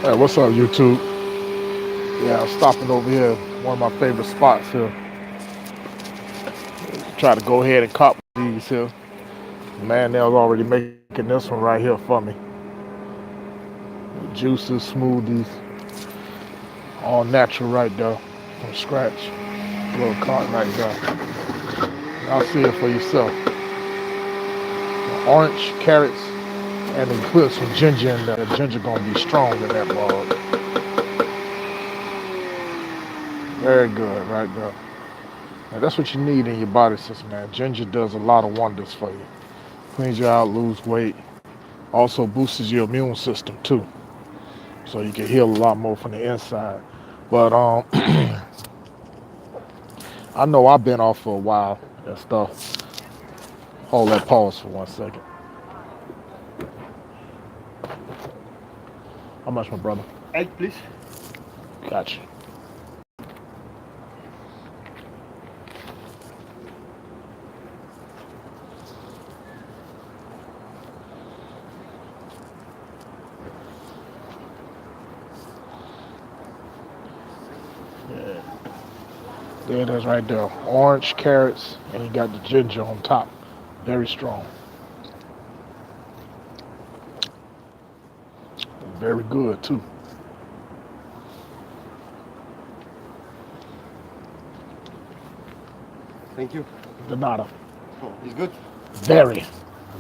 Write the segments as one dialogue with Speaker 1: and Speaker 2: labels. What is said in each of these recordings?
Speaker 1: Hey, what's up, YouTube? Yeah, I'm stopping over here, one of my favorite spots here. Try to go ahead and cop these here. Man, they was already making this one right here for me. Juices, smoothies, all natural right there from scratch. Little cart right there. Y'all see it for yourself. Orange, carrots, and then put some ginger in there. Ginger gonna be strong in that mug. Very good right there. Now that's what you need in your body system, man. Ginger does a lot of wonders for you. Cleans you out, lose weight. Also boosts your immune system too. So you can heal a lot more from the inside. But I know I've been off for a while and stuff. Hold that pause for 1 second. How much, my brother?
Speaker 2: Egg, please.
Speaker 1: Gotcha. Yeah. There it is right there. Orange, carrots, and you got the ginger on top. Very strong. Very good too.
Speaker 2: Thank you.
Speaker 1: The nada.
Speaker 2: Oh, it's good.
Speaker 1: Very.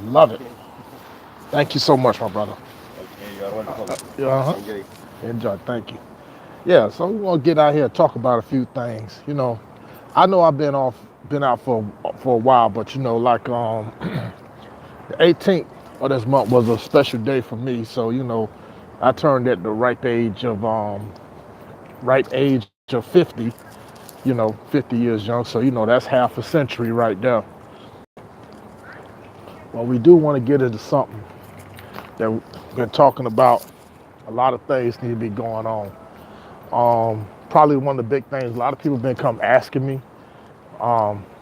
Speaker 1: Love it.
Speaker 2: Okay.
Speaker 1: Thank you so much, my brother.
Speaker 2: Okay, you are welcome.
Speaker 1: Uh-huh.
Speaker 2: Enjoy.
Speaker 1: Enjoy. Thank you. Yeah, so we want to get out here and talk about a few things. I know I've been out for a while, but like the 18th of this month was a special day for me. So I turned at the right age of 50. 50 years young. So that's half a century right there. Well, we do want to get into something that we've been talking about. A lot of things need to be going on. Probably one of the big things, a lot of people have been come asking me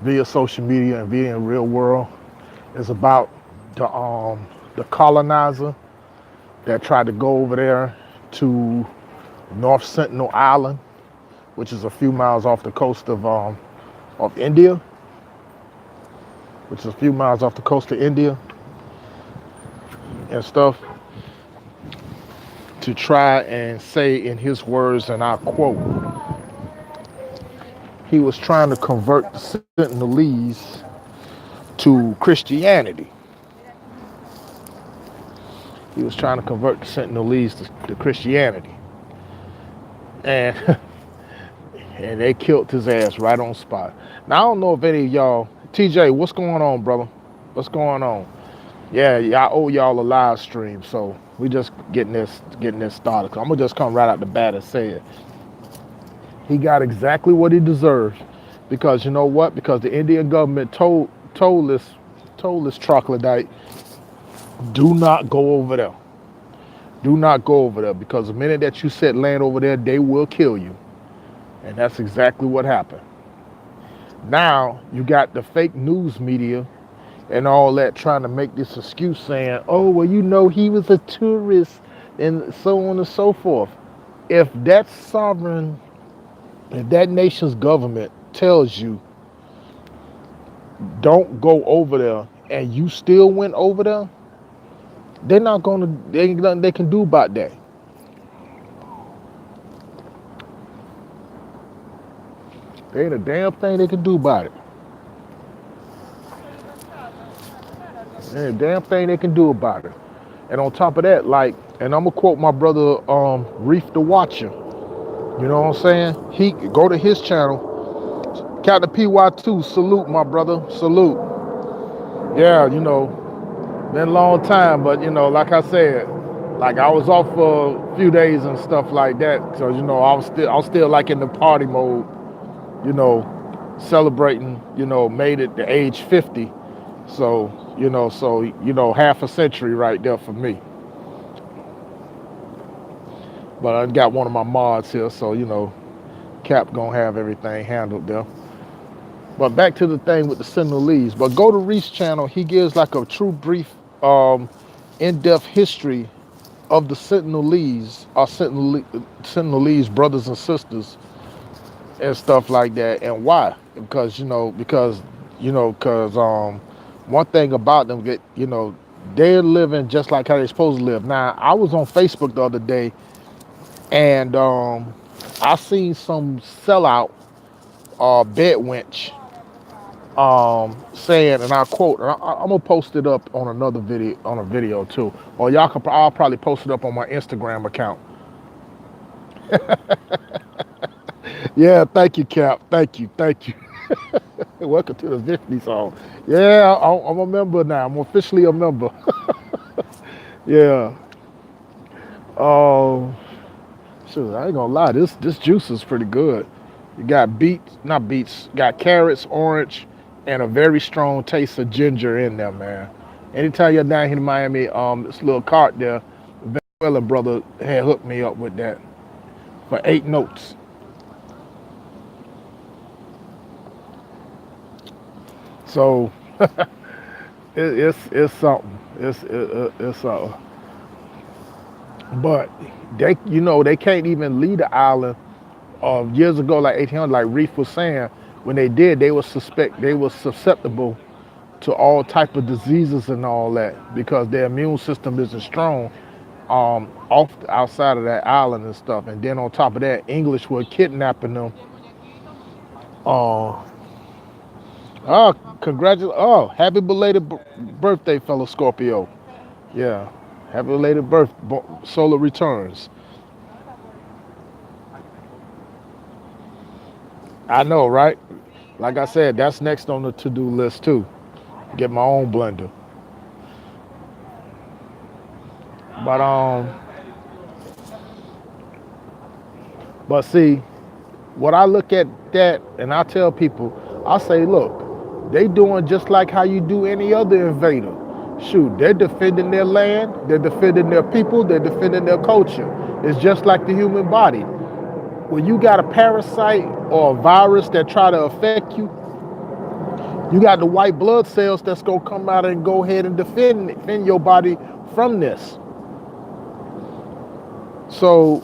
Speaker 1: via social media and via the real world is about the colonizer that tried to go over there to North Sentinel Island, which is a few miles off the coast of India, and stuff, to try and say in his words, and I quote, he was trying to convert the Sentinelese to Christianity. He was trying to convert the Sentinelese to Christianity. And and they killed his ass right on spot. Now I don't know if any of y'all, TJ, what's going on, brother? What's going on? Yeah, I owe y'all a live stream, so we just getting this started. I'm gonna just come right out the bat and say it. He got exactly what he deserved, because you know what? Because the Indian government told this troglodyte, do not go over there. Do not go over there, because the minute that you set land over there, they will kill you. And that's exactly what happened. Now you got the fake news media and all that trying to make this excuse saying, oh, well, he was a tourist and so on and so forth. If that nation's government tells you don't go over there and you still went over there, there ain't nothing they can do about that. There ain't a damn thing they can do about it. There ain't a damn thing they can do about it. And on top of that, and I'm gonna quote my brother Reef the Watcher. You know what I'm saying? He go to his channel. Captain PY2, salute my brother, salute. Yeah, been a long time, but like I said, like I was off for a few days and stuff like that. So I was still like in the party mode, celebrating, made it to age 50. So, half a century right there for me. But I got one of my mods here, so Cap gonna have everything handled there. But back to the thing with the Sentinelese. But go to Reef's channel. He gives like a true brief, in-depth history of the Sentinelese, our Sentinelese brothers and sisters and stuff like that. And why? Because one thing about them, get they're living just like how they're supposed to live. Now, I was on Facebook the other day, and I seen some sellout bed wench saying, and I quote, and I'm gonna post it up on another video, on a video too, or I'll probably post it up on my Instagram account. Yeah, thank you, Cap. Thank you. Welcome to the 50 song. Yeah, I'm a member now. I'm officially a member. Yeah. Um, Shoot, I ain't gonna lie. This juice is pretty good. You got beets, not beets. Got carrots, orange, and a very strong taste of ginger in there, man. Anytime you're down here in Miami, this little cart there, the Venezuelan brother had hooked me up with that for 8 notes. So it's something. It's something. But they can't even leave the island. Years ago, like 1800, like Reef was saying, when they did, they were susceptible to all type of diseases and all that because their immune system isn't strong off outside of that island and stuff. And then on top of that, English were kidnapping them. Uh, oh, happy belated birthday, fellow Scorpio. Yeah, happy belated solar returns. I know, right? Like I said, that's next on the to-do list too. Get my own blender. But see, what I look at that and I tell people, I say, look, they doing just like how you do any other invader. Shoot, they're defending their land, they're defending their people, they're defending their culture. It's just like the human body. When you got a parasite or a virus that try to affect you, you got the white blood cells that's gonna come out and go ahead and defend your body from this. So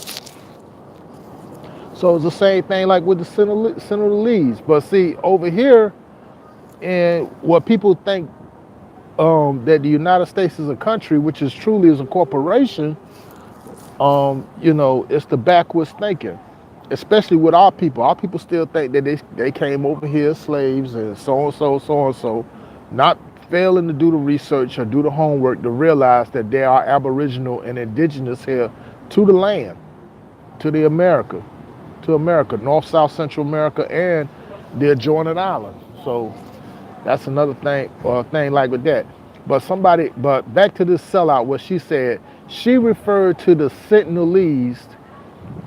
Speaker 1: it's the same thing like with the Sentinelese. But see, over here, and what people think that the United States is a country, which is truly is a corporation, it's the backwards thinking. Especially with our people. Our people still think that they came over here as slaves and so, not failing to do the research or do the homework to realize that they are aboriginal and indigenous here to the land, to America, North, South, Central America, and the adjoining island. So that's another thing, or a thing like with that. But back to this sellout, what she said, she referred to the Sentinelese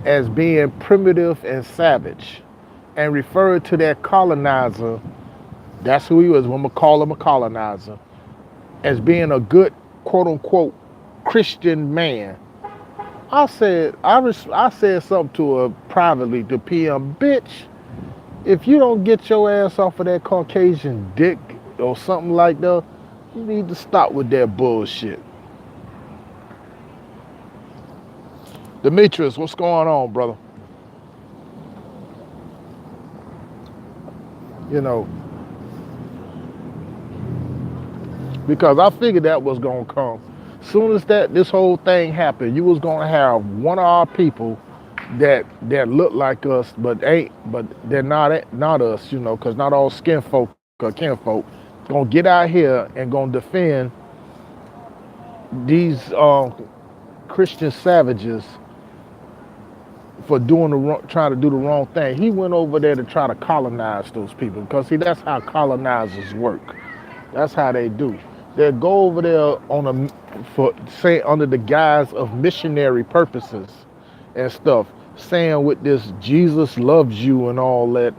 Speaker 1: as being primitive and savage, and referred to that colonizer, that's who he was, I'm gonna call him a colonizer, as being a good, quote unquote, Christian man. I said something to her privately to PM, bitch, if you don't get your ass off of that Caucasian dick or something like that, you need to stop with that bullshit. Demetrius, what's going on, brother? You know, because I figured that was gonna come. Soon as this whole thing happened, you was gonna have one of our people that look like us, but they're not us, because not all skin folk or kinfolk gonna get out here and gonna defend these Christian savages for trying to do the wrong thing. He went over there to try to colonize those people because see, that's how colonizers work. That's how they do. They go over there under the guise of missionary purposes and stuff, saying with this Jesus loves you and all that,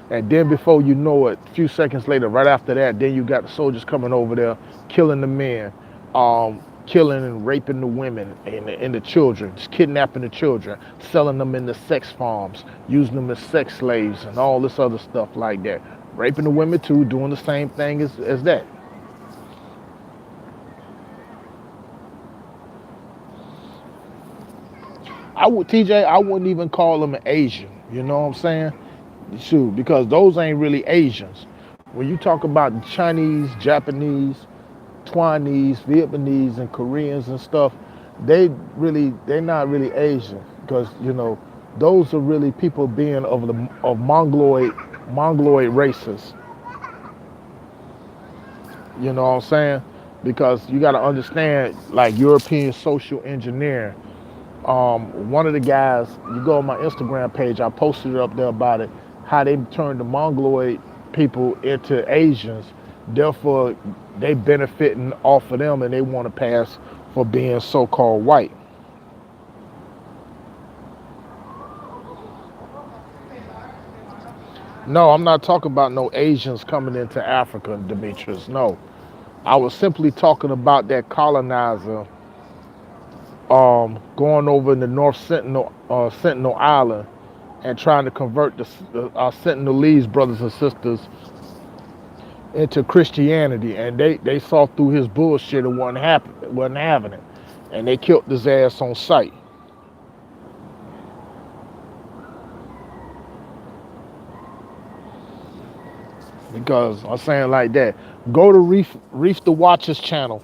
Speaker 1: and then before you know it, a few seconds later, right after that, then you got the soldiers coming over there, killing the men, killing and raping the women and the children, just kidnapping the children, selling them into sex farms, using them as sex slaves and all this other stuff like that. Raping the women too, doing the same thing as that. I would TJ, I wouldn't even call them an Asian. You know what I'm saying? Shoot, because those ain't really Asians. When you talk about Chinese, Japanese, Taiwanese, Vietnamese, and Koreans and stuff, they're not really Asian because those are really people being of mongoloid races. You know what I'm saying? Because you got to understand, like European social engineering. One of the guys, you go on my Instagram page, I posted it up there about it, how they turned the Mongoloid people into Asians. Therefore, they benefiting off of them and they want to pass for being so-called white. No, I'm not talking about no Asians coming into Africa, Demetrius. No. I was simply talking about that colonizer going over in the North Sentinel Island and trying to convert our Sentinelese brothers and sisters into Christianity, and they saw through his bullshit and wasn't having it, and they killed his ass on sight. Because I'm saying like that. Go to Reef the Watcher's channel.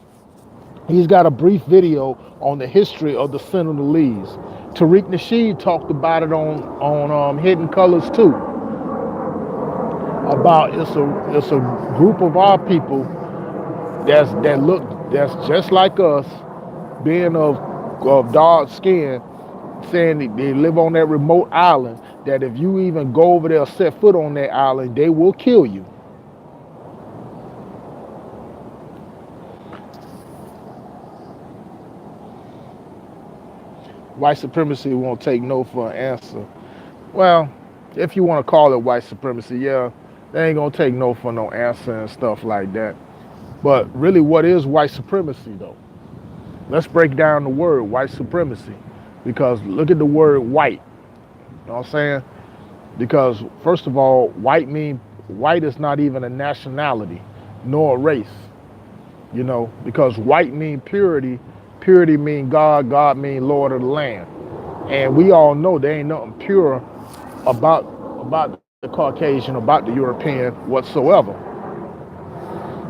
Speaker 1: He's got a brief video on the history of the Sentinelese. Tariq Nasheed talked about it on Hidden Colors too. About it's a group of our people that's just like us, being of dark skin, saying that they live on that remote island. That if you even go over there or set foot on that island, they will kill you. White supremacy won't take no for an answer. Well, if you want to call it white supremacy, yeah, they ain't gonna take no for no answer and stuff like that. But really, what is white supremacy though? Let's break down the word white supremacy. Because look at the word white. You know what I'm saying? Because first of all, white is not even a nationality nor a race. Because white mean purity, purity mean God, God mean Lord of the land. And we all know there ain't nothing pure about the Caucasian, about the European whatsoever.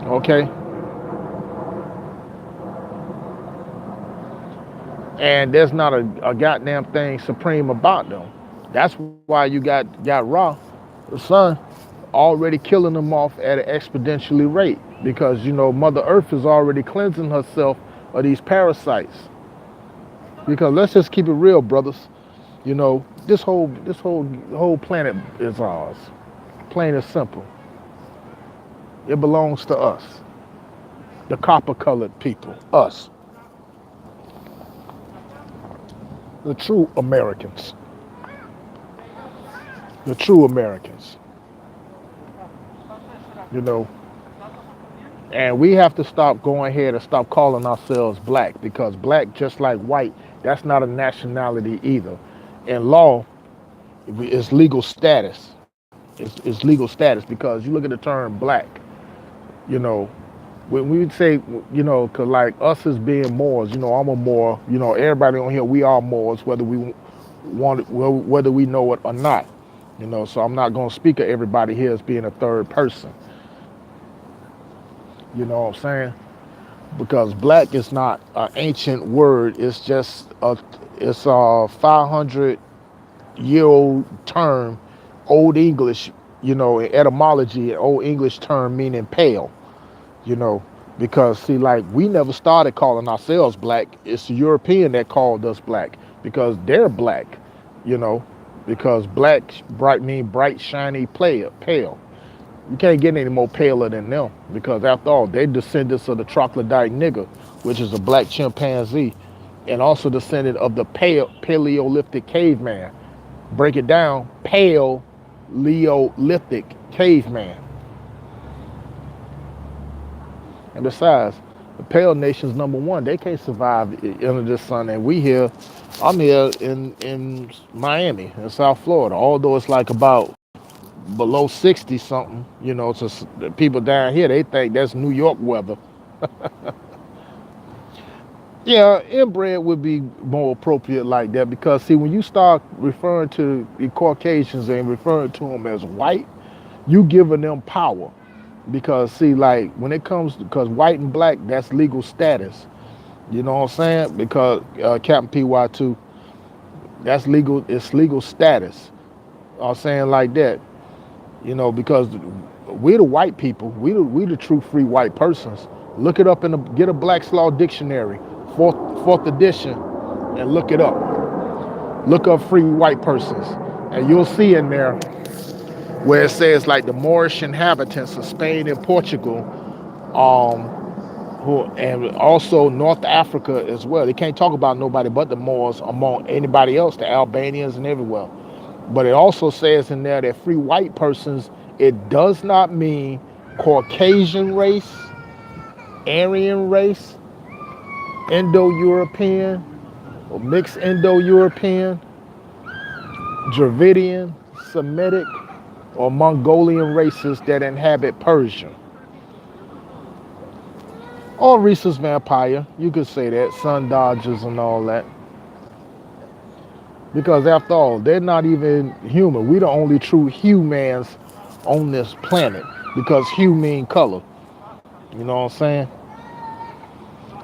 Speaker 1: Okay? And there's not a goddamn thing supreme about them. That's why you got Ra, the sun, already killing them off at an exponentially rate. Because Mother Earth is already cleansing herself of these parasites. Because let's just keep it real, brothers. This whole planet is ours. Plain and simple. It belongs to us. The copper-colored people, us. The true Americans. The true Americans. And we have to stop going ahead and stop calling ourselves black, because black, just like white, that's not a nationality either. In law, it's legal status. It's legal status, because you look at the term black, when we say, cause like us as being Moors, I'm a Moor, everybody on here, we are Moors, whether we whether we know it or not, so I'm not gonna speak of everybody here as being a third person. You know what I'm saying? Because black is not an ancient word. It's just it's a 500-year-old term, Old English, in etymology, an Old English term meaning pale. Because see, like, we never started calling ourselves black. It's the European that called us black because they're black. Because black mean bright, shiny, pale. You can't get any more paler than them, because after all, they're descendants of the troglodyte nigger, which is a black chimpanzee, and also descendant of the Paleolithic caveman. Break it down, Paleolithic caveman. And besides, the Pale Nation's #1. They can't survive under this sun. And I'm here in Miami, in South Florida, although it's like about below 60 something, to the people down here, they think that's New York weather. Yeah, inbred would be more appropriate like that because see, when you start referring to the Caucasians and referring to them as white, you giving them power. Because see, like when it comes because white and black, that's legal status. You know what I'm saying? Because Captain PY2, that's legal. It's legal status. I'm saying like that. You know, because we're the white people. We the true free white persons. Look it up in the get a Black's Law dictionary, fourth edition, and look it up. Look up free white persons, and you'll see in there where it says like the Moorish inhabitants of Spain and Portugal, um, who and also North Africa as well. They can't talk about nobody but the Moors among anybody else, the Albanians and everywhere. But it also says in there that free white persons, it does not mean Caucasian race, Aryan race, Indo-European, or mixed Indo-European, Dravidian, Semitic, or Mongolian races that inhabit Persia. Or rhesus vampire, you could say that, sun dodgers and all that. Because after all, they're not even human. We the only true humans on this planet. Because hue mean color. You know what I'm saying?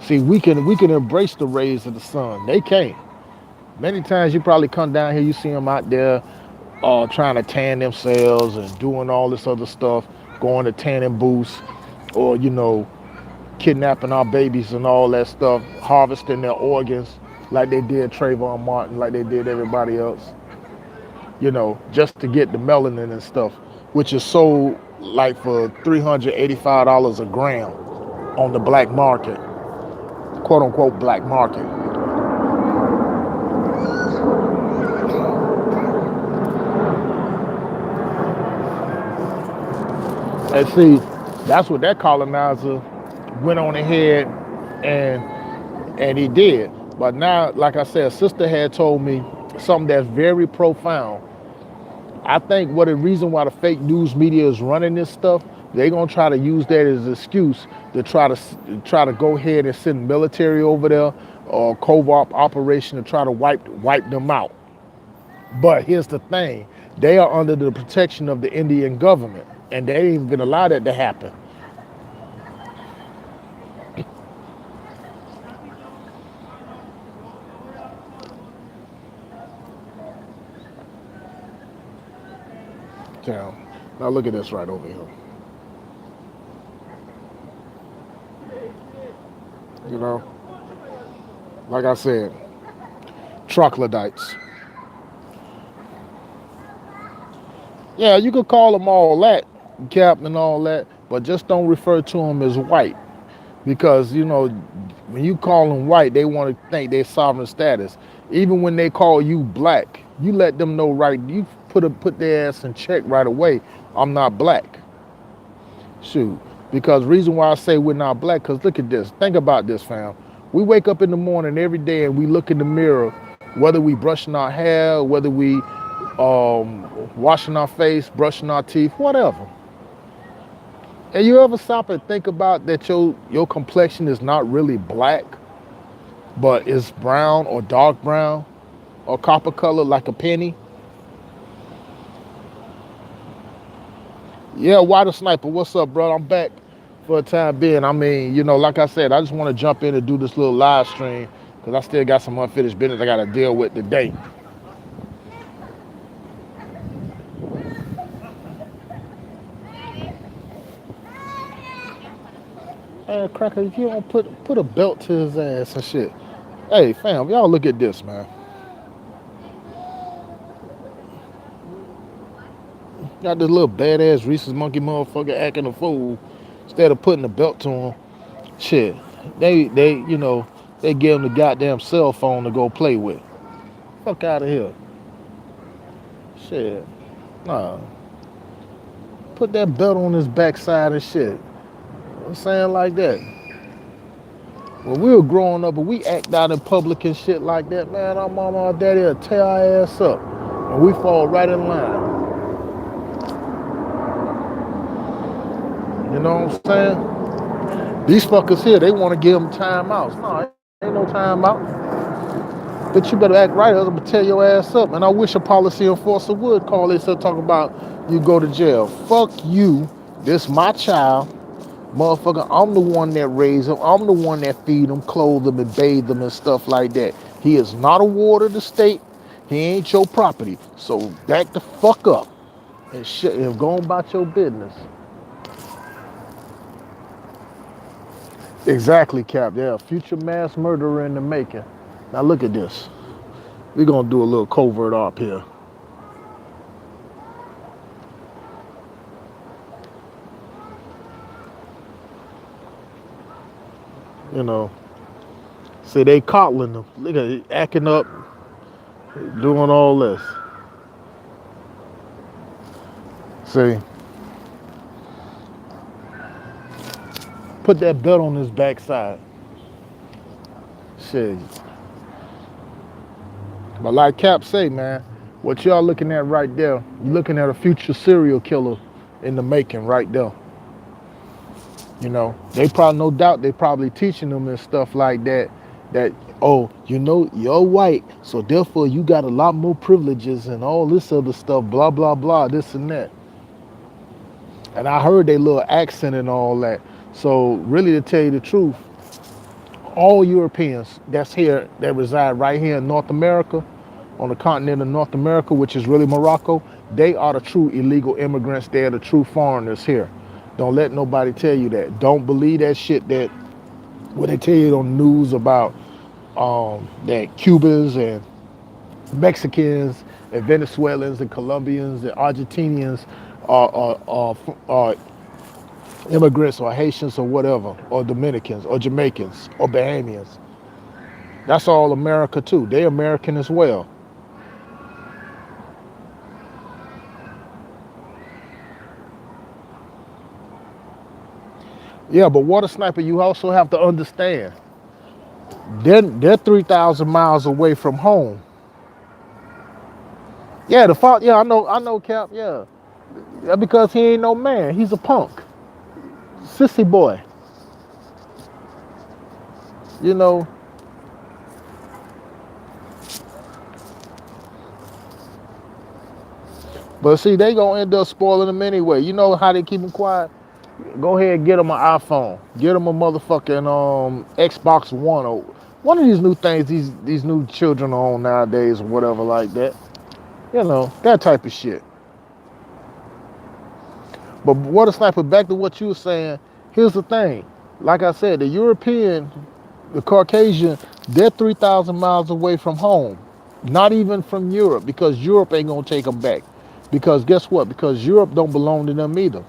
Speaker 1: See, we can embrace the rays of the sun. They can't. Many times you probably come down here, you see them out there trying to tan themselves and doing all this other stuff, going to tanning booths, or kidnapping our babies and all that stuff, harvesting their organs like they did Trayvon Martin, like they did everybody else, just to get the melanin and stuff, which is sold like for $385 a gram on the black market, quote unquote black market. And see, that's what that colonizer went on ahead and he did. But now, like I said, a sister had told me something that's very profound. I think what the reason why the fake news media is running this stuff, they're gonna try to use that as an excuse to try to go ahead and send military over there or covert operation to try to wipe them out. But here's the thing: they are under the protection of the Indian government, and they ain't even gonna allow that to happen. Now look at this right over here. You know, like I said, troglodytes. Yeah, you could call them all that, Captain and all that, but just don't refer to them as white. Because, when you call them white, they want to think they're sovereign status. Even when they call you black, you let them know right, you put their ass in check right away. I'm not black. Shoot. Because reason why I say we're not black, because look at this. Think about this, fam. We wake up in the morning every day and we look in the mirror, whether we brushing our hair, whether we washing our face, brushing our teeth, whatever. And you ever stop and think about that your complexion is not really black, but it's brown or dark brown or copper color like a penny? Yeah, Water Sniper, what's up, bro? I'm back for a time being. I mean, like I said, I just want to jump in and do this little live stream because I still got some unfinished business I got to deal with today. Hey, Cracker, if you don't put a belt to his ass and shit. Hey, fam, y'all look at this, man. Got this little badass rhesus monkey motherfucker acting a fool instead of putting a belt to him. Shit, they they give him the goddamn cell phone to go play with. Fuck out of here. Shit, nah. Put that belt on his backside and shit. I'm saying like that. When we were growing up and we act out in public and shit like that, man, our mama, our daddy will tear our ass up. And we fall right in line. You know what I'm saying? These fuckers here, they want to give them timeouts. No, Ain't no time out. But you better act right, or I'm gonna tear your ass up. And I wish a policy enforcer would call this and talk about you go to jail. Fuck you. This my child. Motherfucker, I'm the one that raised him. I'm the one that feed him, clothe him, and bathe him and stuff like that. He is not a ward of the state. He ain't your property. So back the fuck up and shit and go on about your business. Exactly, Cap. Yeah, future mass murderer in the making. Now look at this. We're gonna do a little covert op here. You know, see they coddling them. Look at it, acting up, doing all this. See, put that belt on his backside. Shit. But like Cap say, man, what y'all looking at right there, you're looking at a future serial killer in the making right there. You know, they probably, no doubt, they probably teaching them and stuff like that. That, oh, you know, you're white, so therefore you got a lot more privileges and all this other stuff, blah, blah, blah, this and that. And I heard their little accent and all that. So really, to tell you the truth, all Europeans that's here, that reside right here in North America, on the continent of North America, which is really Morocco, they are the true illegal immigrants. They are the true foreigners here. Don't let nobody tell you that. Don't believe that shit that what they tell you on the news about that Cubans and Mexicans and Venezuelans and Colombians and Argentinians are immigrants or Haitians or whatever, or Dominicans or Jamaicans or Bahamians. That's all America too. They American as well. Yeah, but water sniper, you also have to understand, they're 3,000 miles away from home. Yeah, the fault. Yeah, I know, Cap. Yeah, yeah, because he ain't no man. He's a punk, sissy boy. You know. But see, they gonna end up spoiling him anyway. You know how they keep him quiet? Go ahead and get him an iPhone. Get him a motherfucking Xbox One or one of these new things these new children are on nowadays or whatever like that. You know, that type of shit. But what a sniper, back to what you were saying, here's the thing. Like I said, the European, the Caucasian, they're 3,000 miles away from home. Not even from Europe, because Europe ain't gonna take them back. Because guess what? Because Europe don't belong to them either.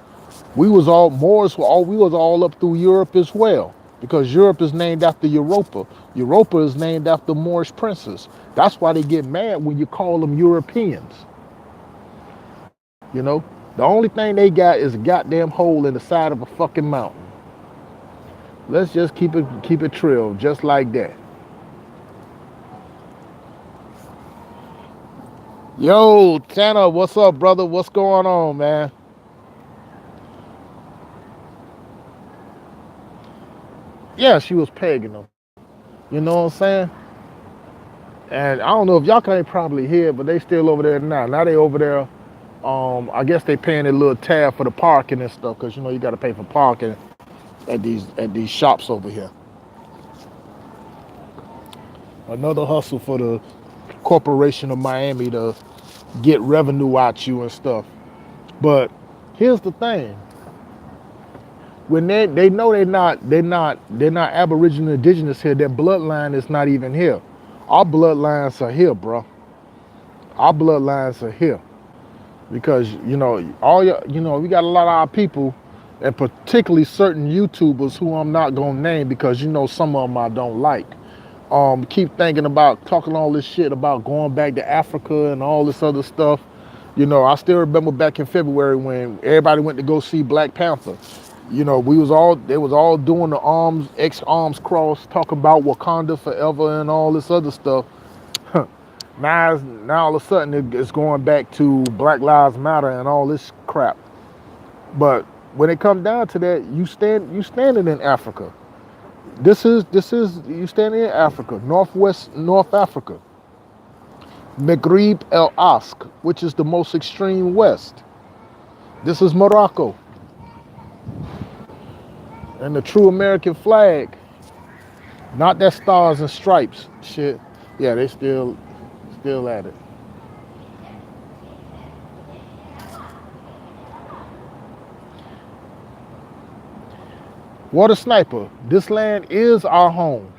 Speaker 1: We was all up through Europe as well. Because Europe is named after Europa. Europa is named after Moorish princes. That's why they get mad when you call them Europeans. You know? The only thing they got is a goddamn hole in the side of a fucking mountain. Let's just keep it trill, just like that. Yo, Tanner, what's up, brother? What's going on, man? Yeah, she was pegging them. You know what I'm saying? And I don't know if y'all can't probably hear, but they still over there now. Now they over there. I guess they paying a little tab for the parking and stuff, cause you know you got to pay for parking at these shops over here. Another hustle for the corporation of Miami to get revenue out you and stuff. But here's the thing: when they know they're not Aboriginal indigenous here, their bloodline is not even here. Our bloodlines are here, bro. Our bloodlines are here because you know we got a lot of our people, and particularly certain YouTubers who I'm not gonna name because you know some of them I don't like. Keep thinking about talking all this shit about going back to Africa and all this other stuff. You know, I still remember back in February when everybody went to go see Black Panther. You know, they was all doing the arms cross, talking about Wakanda forever and all this other stuff. Now all of a sudden it's going back to Black Lives Matter and all this crap. But when it comes down to that, you standing in Africa. This is you standing in Africa, North Africa, Maghreb El Ask, which is the most extreme west. This is Morocco, and the true American flag, not that stars and stripes shit. Yeah, they still at it. Water Sniper, this land is our home.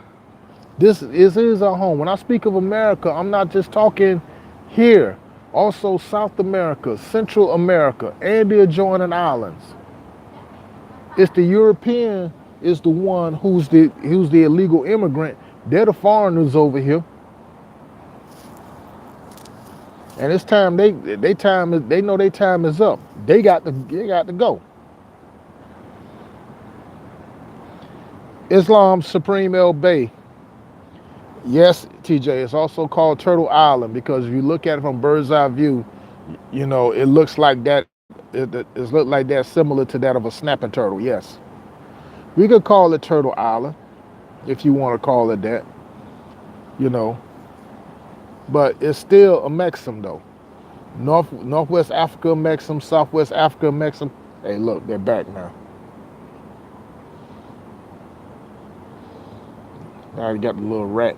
Speaker 1: This is our home. When I speak of America, I'm not just talking here. Also South America, Central America, and the adjoining islands. It's the European is the one who's the illegal immigrant. They're the foreigners over here. And it's time they know their time is up. They got to go. Islam Supreme El Bay. Yes, TJ, it's also called Turtle Island because if you look at it from bird's eye view, it looks like that. It looked like that, similar to that of a snapping turtle. Yes, we could call it Turtle Island if you want to call it that. You know, but it's still a Mexim though. Northwest Africa Mexim, Southwest Africa Mexim. Hey, look, they're back now. Now you got the little rat.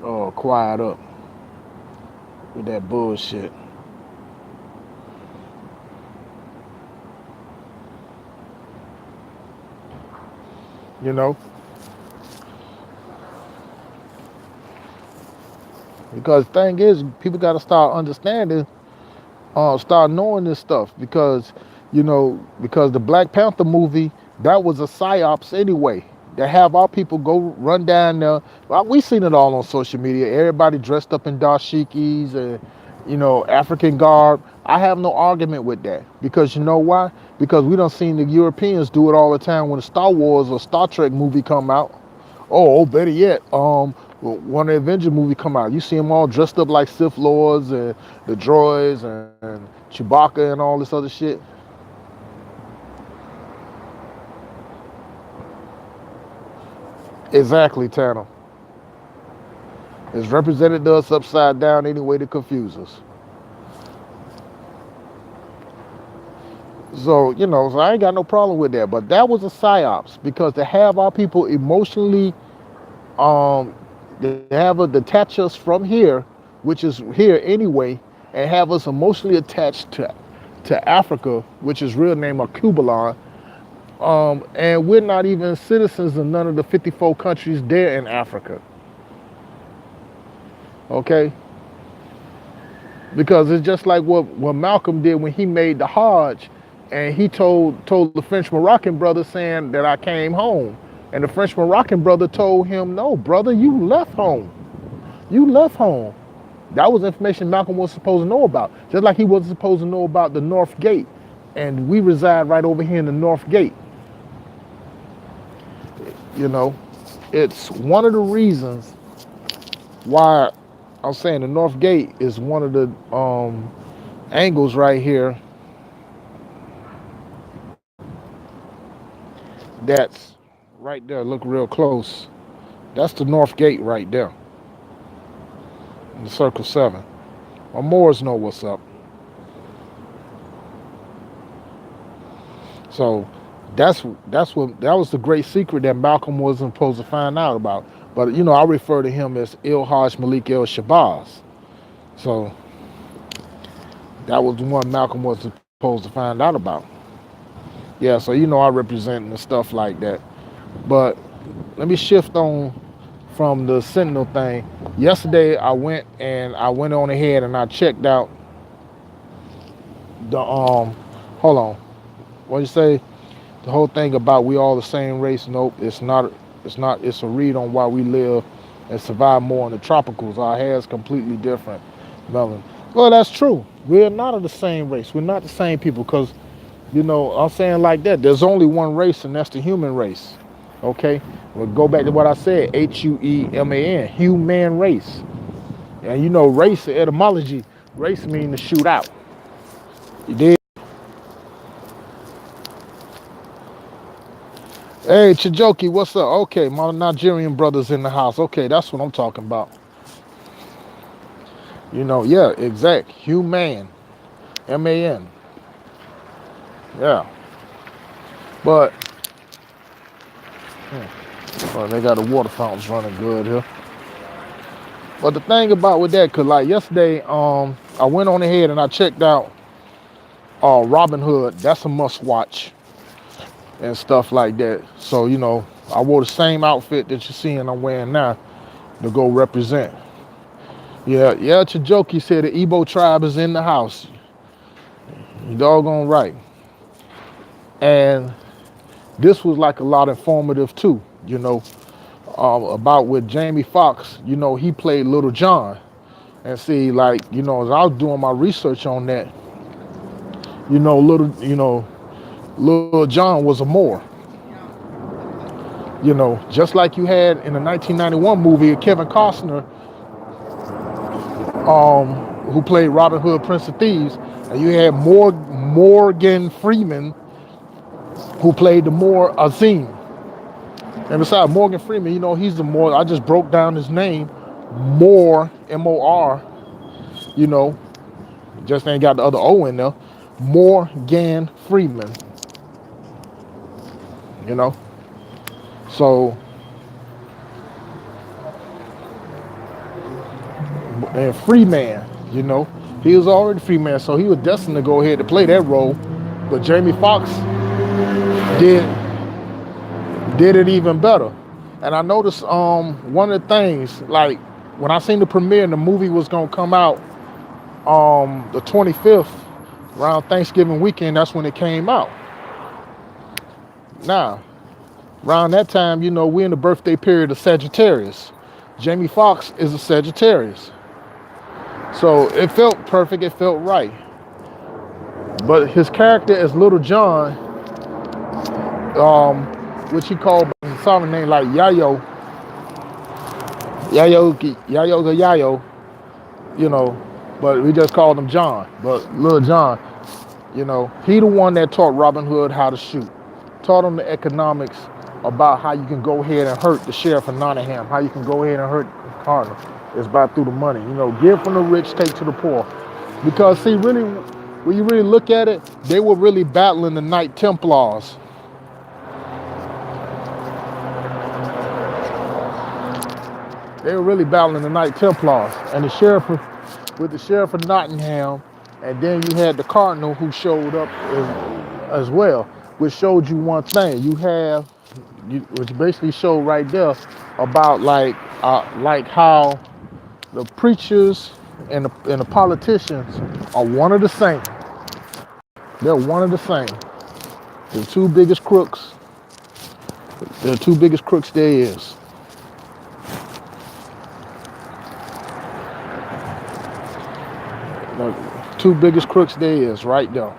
Speaker 1: Oh, quiet up with that bullshit. You know, because the thing is, people got to start understanding, start knowing this stuff because the Black Panther movie, that was a psyops anyway. They have our people go run down there. Well, we seen it all on social media. Everybody dressed up in dashikis and African garb. I have no argument with that because you know why? Because we done seen the Europeans do it all the time when the Star Wars or Star Trek movie come out. Oh, better yet, when the Avenger movie come out, you see them all dressed up like Sith Lords and the droids and Chewbacca and all this other shit. Exactly, Tanner. It's represented us upside down anyway to confuse us. So I ain't got no problem with that. But that was a psyops because to have our people emotionally, they have a detach us from here, which is here anyway, and have us emotionally attached to Africa, which is real name of Kubalan. And we're not even citizens of none of the 54 countries there in Africa. Okay? Because it's just like what Malcolm did when he made the Hajj, and he told the French Moroccan brother saying that I came home. And the French Moroccan brother told him, no, brother, you left home. You left home. That was information Malcolm was supposed to know about. Just like he wasn't supposed to know about the North Gate. And we reside right over here in the North Gate. It's one of the reasons why I'm saying the North Gate is one of the angles right here that's right there. Look real close. That's the North Gate right there in the Circle 7. My Moors know what's up. So that was the great secret that Malcolm wasn't supposed to find out about. But I refer to him as Il Hajj Malik El Shabazz. So that was the one Malcolm was supposed to find out about. Yeah, so I represent the stuff like that. But let me shift on from the Sentinel thing. Yesterday I went on ahead and I checked out the hold on. What you say? The whole thing about we all the same race. Nope, it's not. It's a read on why we live and survive more in the tropicals. Our hair is completely different. Melon. Well, that's true. We're not of the same race. We're not the same people because, I'm saying like that. There's only one race, and that's the human race. Okay? We'll go back to what I said. Hueman, human race. And race, etymology, race means to shoot out. You did? Hey, Chijoki, what's up? Okay, my Nigerian brothers in the house. Okay, that's what I'm talking about. Yeah, exact. Human. M-A-N. Yeah. But, well, they got the water fountains running good here. But the thing about with that, cause like yesterday, I went on ahead and I checked out Robin Hood. That's a must watch and stuff like that. So, I wore the same outfit that you're seeing I'm wearing now to go represent. Yeah, Chijoki said the Igbo tribe is in the house. You doggone right. And this was like a lot informative too, about with Jamie Foxx, he played Little John. And see, like, as I was doing my research on that, little John was a Moor. Just like you had in the 1991 movie of Kevin Costner, who played Robin Hood, Prince of Thieves, and you had Morgan Freeman, who played the Moor Azim. And besides Morgan Freeman, he's the Moor. I just broke down his name, Moor, M-O-R, just ain't got the other O in there. Morgan Freeman, you know. So, and Freeman, he was already Freeman, so he was destined to go ahead to play that role. But Jamie Foxx did it even better. And I noticed one of the things, like when I seen the premiere and the movie was gonna come out the 25th, around Thanksgiving weekend, that's when it came out. Now, around that time, we're in the birthday period of Sagittarius. Jamie Foxx is a Sagittarius. So it felt perfect, it felt right. But his character as Little John, which he called by his sovereign name like Yayo, but we just called him John. But Little John, he the one that taught Robin Hood how to shoot, taught him the economics about how you can go ahead and hurt the sheriff of Nottingham, how you can go ahead and hurt Cardinal. It's about through the money. Give from the rich, take to the poor. Because see, really, when you really look at it, they were really battling the Knight Templars. They were really battling the Knight Templars and the sheriff of Nottingham, and then you had the Cardinal who showed up as well, which showed you one thing. Which basically showed right there about like how the preachers and the politicians are one of the same. They're one of the same. The two biggest crooks. They're the two biggest crooks there is. The two biggest crooks there is right there.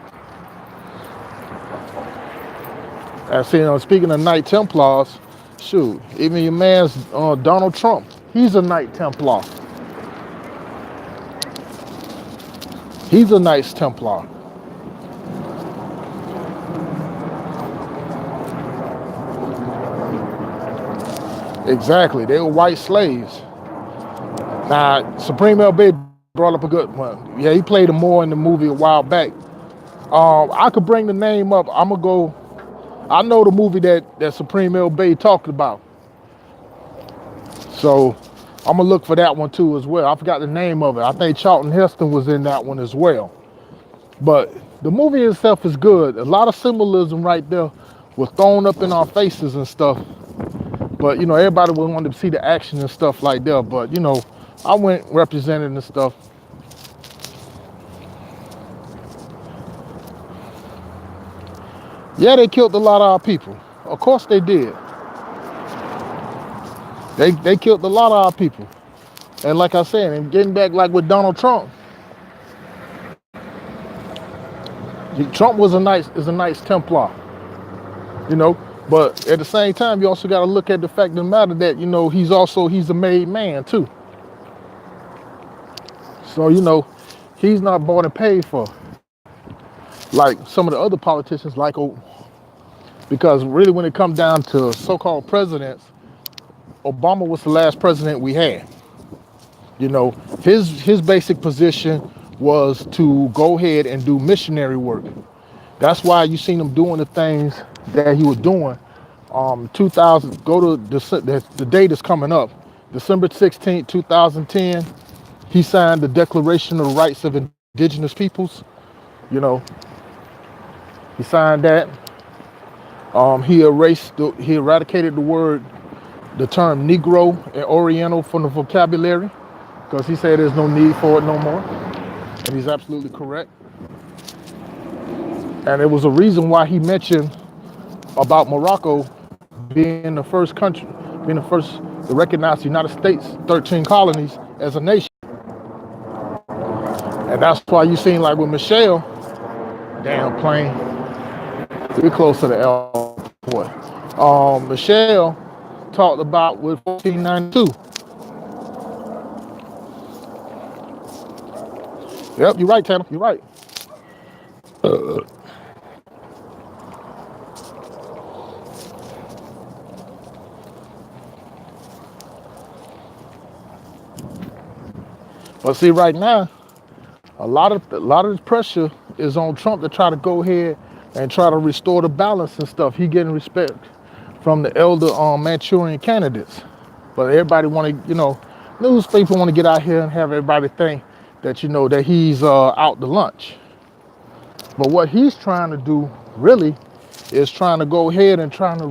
Speaker 1: And see, speaking of Knight Templars, shoot, even your man's Donald Trump, he's a Knight Templar. He's a Knights Templar. Exactly, they were white slaves. Now, Supreme L-Bey brought up a good one. Yeah, he played a Moor in the movie a while back. I could bring the name up. I know the movie that Supreme L-Bey talked about. So I'm gonna look for that one too as well. I forgot the name of it. I think Charlton Heston was in that one as well. But the movie itself is good. A lot of symbolism right there was thrown up in our faces and stuff. But everybody wanted to see the action and stuff like that. But I went representing and stuff. Yeah, they killed a lot of our people. Of course they did. They killed a lot of our people. And like I said, and getting back like with Donald Trump, Trump is a Knights Templar, but at the same time, you also got to look at the fact of the matter that, he's a made man too. So, he's not bought and paid for. Like some of the other politicians, like Because really, when it comes down to so-called presidents, Obama was the last president we had. You know, his basic position was to go ahead and do missionary work. That's why you seen him doing the things that he was doing. 2000, go to the date is coming up, December 16th, 2010. He signed the Declaration of the Rights of Indigenous Peoples. You know, he signed that. He eradicated the term Negro and Oriental from the vocabulary because he said there's no need for it no more. And he's absolutely correct. And there was a reason why he mentioned about Morocco being the first country, being the first to recognize the United States 13 colonies as a nation. And that's why you seen like with Michelle, damn plane, we're close to the airport. Michelle talked about with 1492. Yep, you're right, Tanner, you're right. But see, right now, a lot of the pressure is on Trump to try to go ahead and try to restore the balance and stuff. He getting respect from the elder Manchurian candidates, but everybody want to, you know, news people want to get out here and have everybody think that, you know, that he's out to lunch. But what he's trying to do really is trying to go ahead and trying to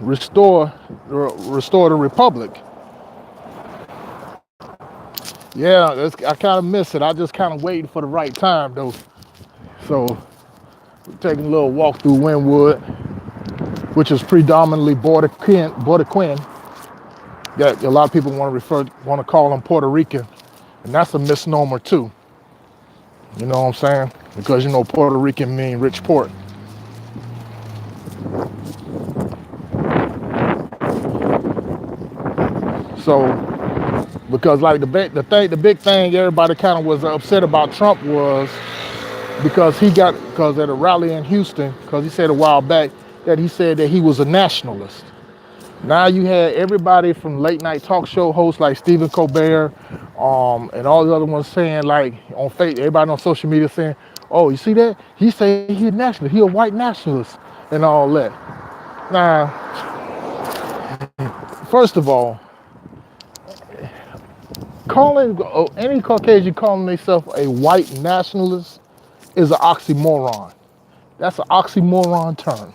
Speaker 1: restore the republic. Yeah, I kind of miss it. I just kind of waiting for the right time though. So we're taking a little walk through Wynwood, which is predominantly Border Quinn. That a lot of people want to call them Puerto Rican, and that's a misnomer too. You know what I'm saying? Because you know Puerto Rican mean rich port. So, because like the big thing everybody kind of was upset about Trump was because at a rally in Houston, because he said a while back that he said that he was a nationalist. Now you had everybody from late night talk show hosts like Stephen Colbert, and all the other ones saying like on Facebook, everybody on social media saying, "Oh, you see that? He say he a nationalist, he a white nationalist, and all that." Now, first of all, calling any Caucasian calling themselves a white nationalist is an oxymoron. That's an oxymoron term.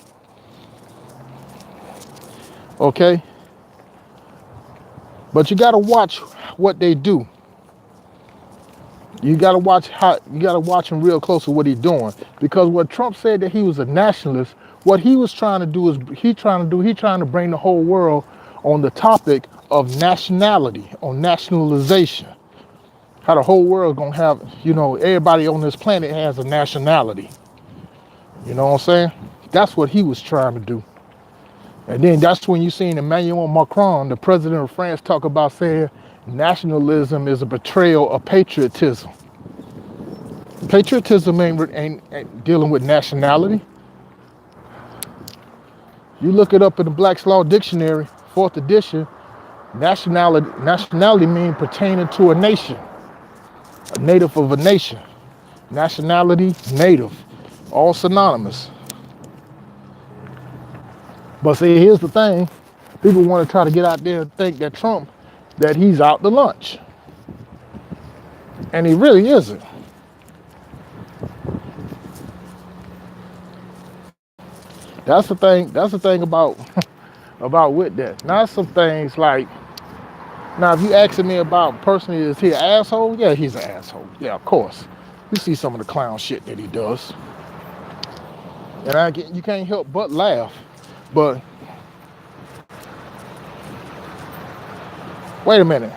Speaker 1: Okay? But you gotta watch what they do. You gotta watch him real close to what he's doing. Because what Trump said that he was a nationalist, what he was trying to do is he's trying to bring the whole world on the topic of nationality, on nationalization. How the whole world gonna have, you know, everybody on this planet has a nationality. You know what I'm saying? That's what he was trying to do. And then that's when you seen Emmanuel Macron, the president of France, talk about saying nationalism is a betrayal of patriotism. Patriotism ain't dealing with nationality. You look it up in the Black's Law Dictionary, 4th edition, nationality means pertaining to a nation, a native of a nation. Nationality, native, all synonymous. But see, here's the thing. People want to try to get out there and think that Trump, that he's out to lunch. And he really isn't. That's the thing about with that. Now some things like, now if you asking me about personally, is he an asshole? Yeah, he's an asshole. Yeah, of course. You see some of the clown shit that he does. And you can't help but laugh. But wait a minute.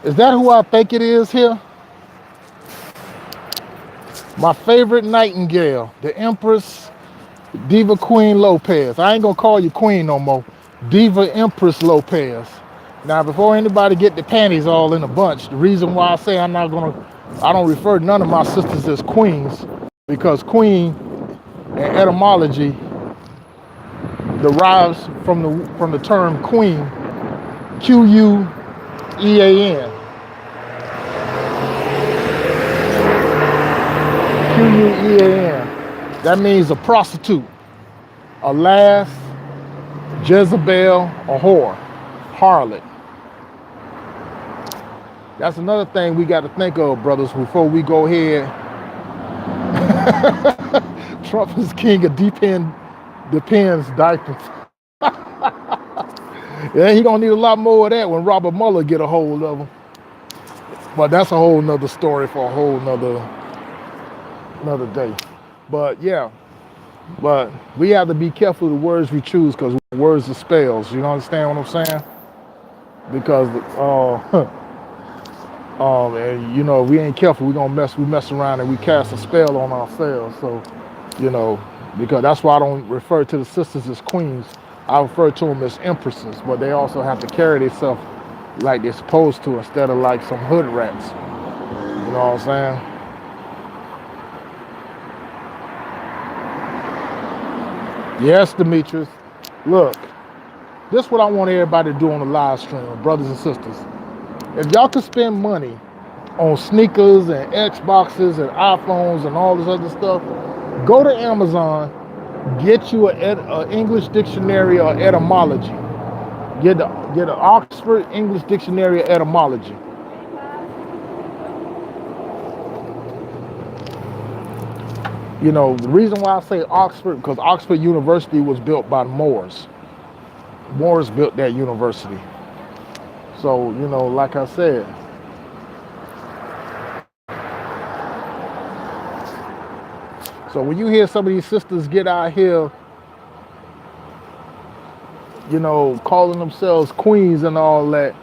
Speaker 1: Is that who I think it is here? My favorite nightingale, the Empress Diva Queen Lopez. I ain't gonna call you Queen no more. Diva Empress Lopez. Now, before anybody get the panties all in a bunch, the reason why I say I don't refer to none of my sisters as queens, because queen And etymology derives from the term queen, Quean. Quean. That means a prostitute, a lass, Jezebel, a whore, harlot. That's another thing we got to think of, brothers, before we go ahead. Trump is king of depends diapers. Yeah, he gonna need a lot more of that when Robert Mueller get a hold of him. But that's a whole nother story for a whole another day. But yeah, but we have to be careful of the words we choose because words are spells. You understand what I'm saying? Because and you know, if we ain't careful, we mess around and we cast a spell on ourselves. So, you know, because that's why I don't refer to the sisters as queens. I refer to them as empresses, but they also have to carry themselves like they're supposed to instead of like some hood rats. You know what I'm saying? Yes, Demetrius. Look, this is what I want everybody to do on the live stream, brothers and sisters. If y'all could spend money on sneakers and Xboxes and iPhones and all this other stuff, go to Amazon, get you an English dictionary or etymology. Get an Oxford English Dictionary or etymology. You know, the reason why I say Oxford, because Oxford University was built by the Moors. Moors built that university. So, you know, like I said, so when you hear some of these sisters get out here, you know, calling themselves queens and all that,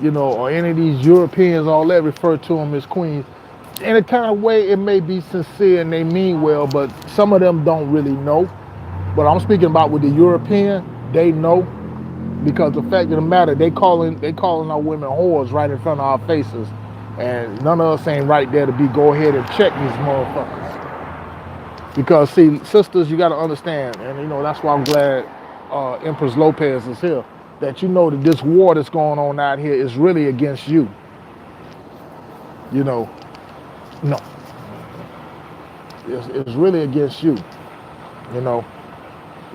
Speaker 1: you know, or any of these Europeans, all that refer to them as queens. In a kind of way, it may be sincere and they mean well, but some of them don't really know. But I'm speaking about with the European, they know. Because the fact of the matter, they calling our women whores right in front of our faces, and none of us ain't right there to go ahead and check these motherfuckers. Because see, sisters, you got to understand, and you know that's why I'm glad Empress Lopez is here. That you know that this war that's going on out here is really against you. You know, no, it's really against you. You know.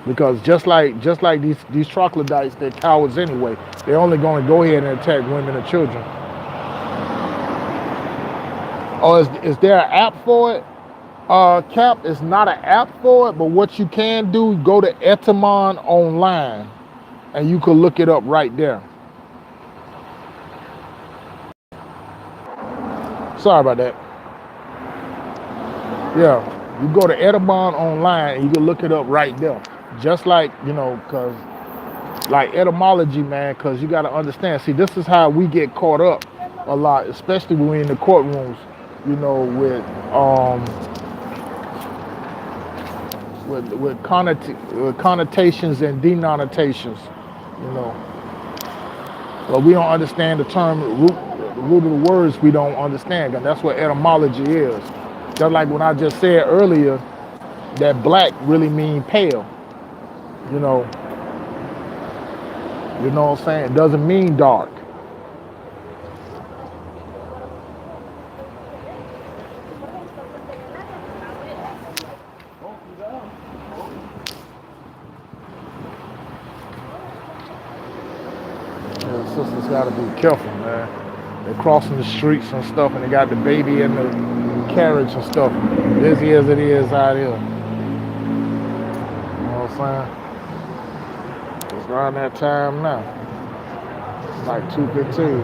Speaker 1: Because just like these troglodytes, they're cowards anyway. They're only going to go ahead and attack women and children. Oh, is there an app for it? Cap, it's not an app for it, but what you can do, go to Etamon online, and you can look it up right there. Sorry about that. Yeah, you go to Etamon online, and you can look it up right there. Just like, you know, because like etymology, man, because you got to understand, see, this is how we get caught up a lot, especially when we're in the courtrooms, you know, with connotations and denotations, you know. But we don't understand the term, the root of the words we don't understand, and that's what etymology is. Just like when I just said earlier that black really mean pale, you know. You know what I'm saying? It doesn't mean dark. Yeah, the sisters got to be careful, man. They're crossing the streets and stuff, and they got the baby in the carriage and stuff. Busy as it is out here. You know what I'm saying? It's around that time now. It's like 2:15.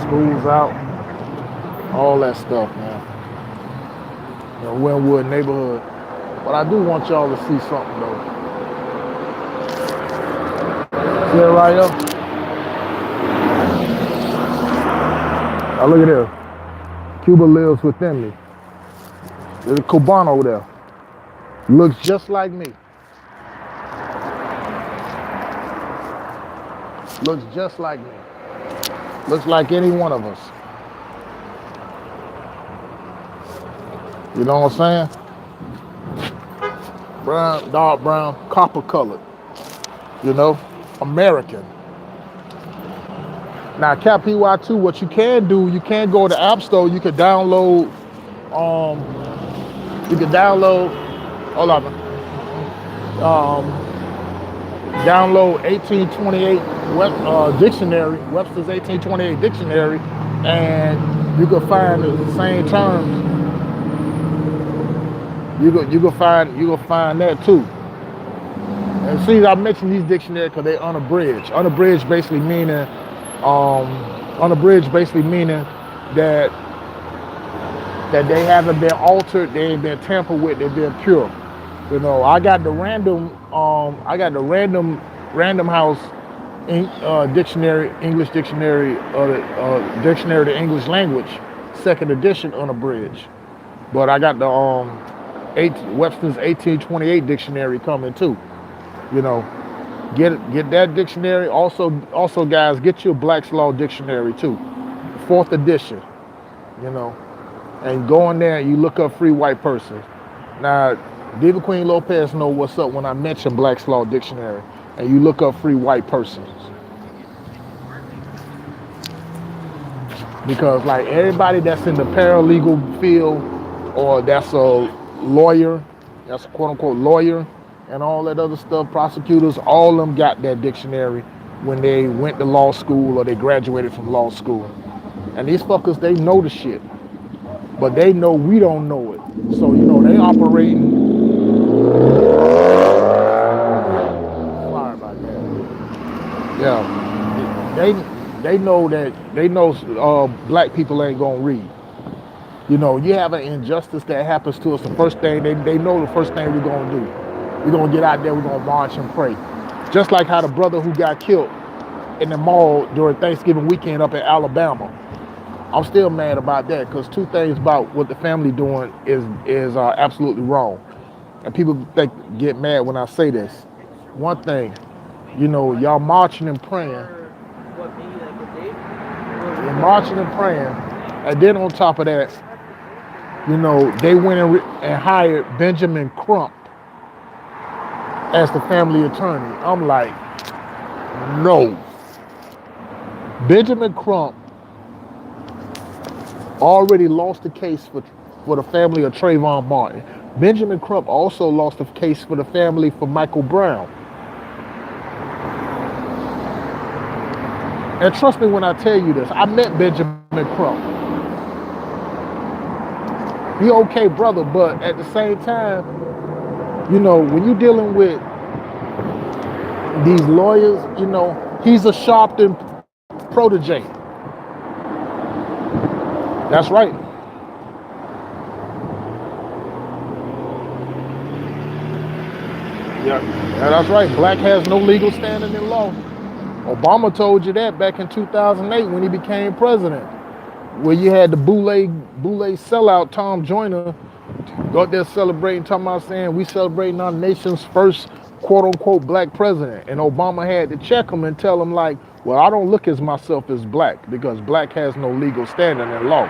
Speaker 1: School's out. All that stuff, man. You know, Wynwood neighborhood. But I do want y'all to see something though. See it right up? Now look at this. Cuba lives within me. There's a Cubano there. Looks just like me. Looks just like me. Looks like any one of us. You know what I'm saying? brown, dark brown, copper colored. You know, American. Now, Cap PY2, what you can do, you can go to the App Store. You can download. Um, you can download. Hold on. Download 1828 dictionary, Webster's 1828 dictionary, and you can find the same terms. You can find that too. And see, I mentioned these dictionaries because they're unabridged. Unabridged basically meaning that they haven't been altered, they ain't been tampered with, they've been pure. You know, I got the random House dictionary, English dictionary, dictionary of the English language, second edition unabridged. But I got the Webster's 1828 dictionary coming too. You know, get that dictionary. Also, guys, get your Black's Law dictionary too, fourth edition. You know, and go in there and you look up free white person. Now, Diva Queen Lopez know what's up when I mention Black's Law dictionary, and you look up free white persons. Because like everybody that's in the paralegal field, or that's a lawyer, that's a quote unquote lawyer, and all that other stuff, prosecutors, all of them got that dictionary when they went to law school or they graduated from law school. And these fuckers, they know the shit, but they know we don't know it. So, you know, they operating. Sorry about that. Yeah, they know that black people ain't gonna read. You know, you have an injustice that happens to us. The first thing they know, the first thing we're gonna do, we're gonna get out there, we're gonna march and pray. Just like how the brother who got killed in the mall during Thanksgiving weekend up in Alabama. I'm still mad about that because two things about what the family doing is absolutely wrong. And people get mad when I say this. One thing, you know, y'all marching and praying. You're marching and praying. And then on top of that, you know, they went and hired Benjamin Crump as the family attorney. I'm like, no. Benjamin Crump already lost the case for the family of Trayvon Martin. Benjamin Crump also lost the case for the family for Michael Brown. And trust me when I tell you this, I met Benjamin Crump. He okay brother, but at the same time, you know, when you're dealing with these lawyers, you know, he's a Sharpton protege. That's right. Yeah, that's right. Black has no legal standing in law. Obama told you that back in 2008 when he became president, where you had the Boule sellout Tom Joyner go out there celebrating, talking about saying we celebrating our nation's first quote unquote black president, and Obama had to check him and tell him like, well, I don't look at myself as black because black has no legal standing in law.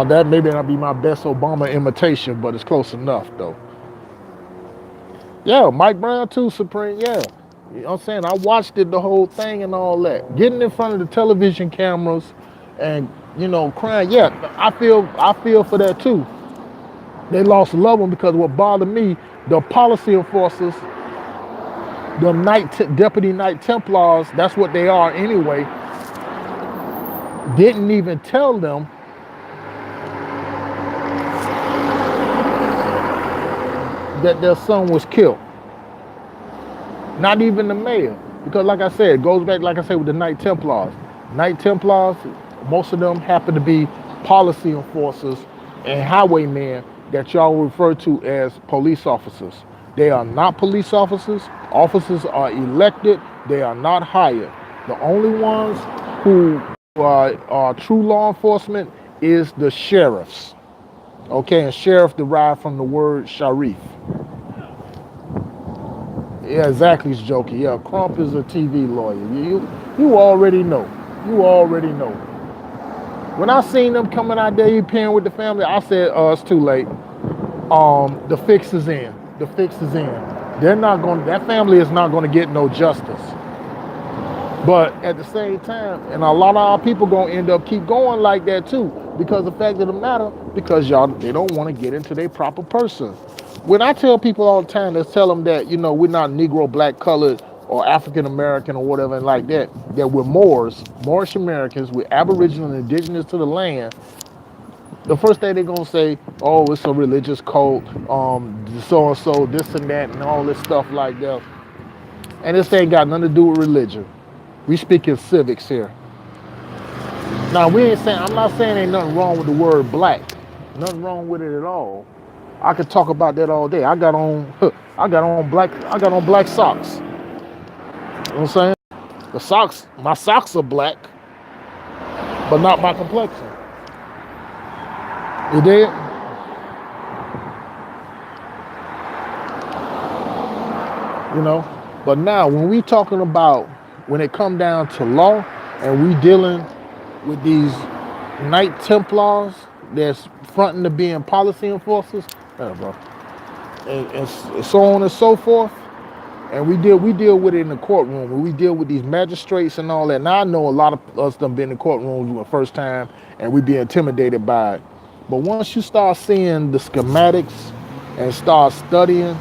Speaker 1: That may not be my best Obama imitation, but it's close enough though. Yeah, Mike Brown too, Supreme, yeah. You know what I'm saying? I watched it, the whole thing and all that. Getting in front of the television cameras and, you know, crying, yeah, I feel for that too. They lost a loved one because what bothered me, the policy enforcers, the deputy night Templars, that's what they are anyway, didn't even tell them that their son was killed. Not even the mayor. Because like I said, it goes back, like I said, with the Knight Templars. Knight Templars, most of them happen to be policy enforcers and highwaymen that y'all refer to as police officers. They are not police officers. Officers are elected. They are not hired. The only ones who are true law enforcement is the sheriffs. Okay, and sheriff derived from the word sharif. Yeah, exactly, Jokey. Yeah, Crump is a TV lawyer. You already know. You already know. When I seen them coming out there, you paying with the family, I said, it's too late. The fix is in. the fix is in. That family is not going to get no justice. But at the same time, and a lot of our people going to end up keep going like that too, because the fact of the matter, because they don't want to get into their proper person. When I tell people all the time, let's tell them that, we're not Negro, black, colored, or African American or whatever like that we're Moorish Americans, we're Aboriginal and indigenous to the land. The first thing they're gonna say, oh, it's a religious cult, so and so, this and that, and all this stuff like that. And this ain't got nothing to do with religion. We speaking civics here. Now I'm not saying ain't nothing wrong with the word black. Nothing wrong with it at all. I could talk about that all day. I got on black socks. You know what I'm saying? My socks are black, but not my complexion. You dig? But now when it come down to law and we dealing with these Knight Templars that's fronting to being policy enforcers, and so on and so forth, and we deal with it in the courtroom, and we deal with these magistrates and all that. Now I know a lot of us done been in courtrooms for the first time, and we be intimidated by it. But once you start seeing the schematics and start studying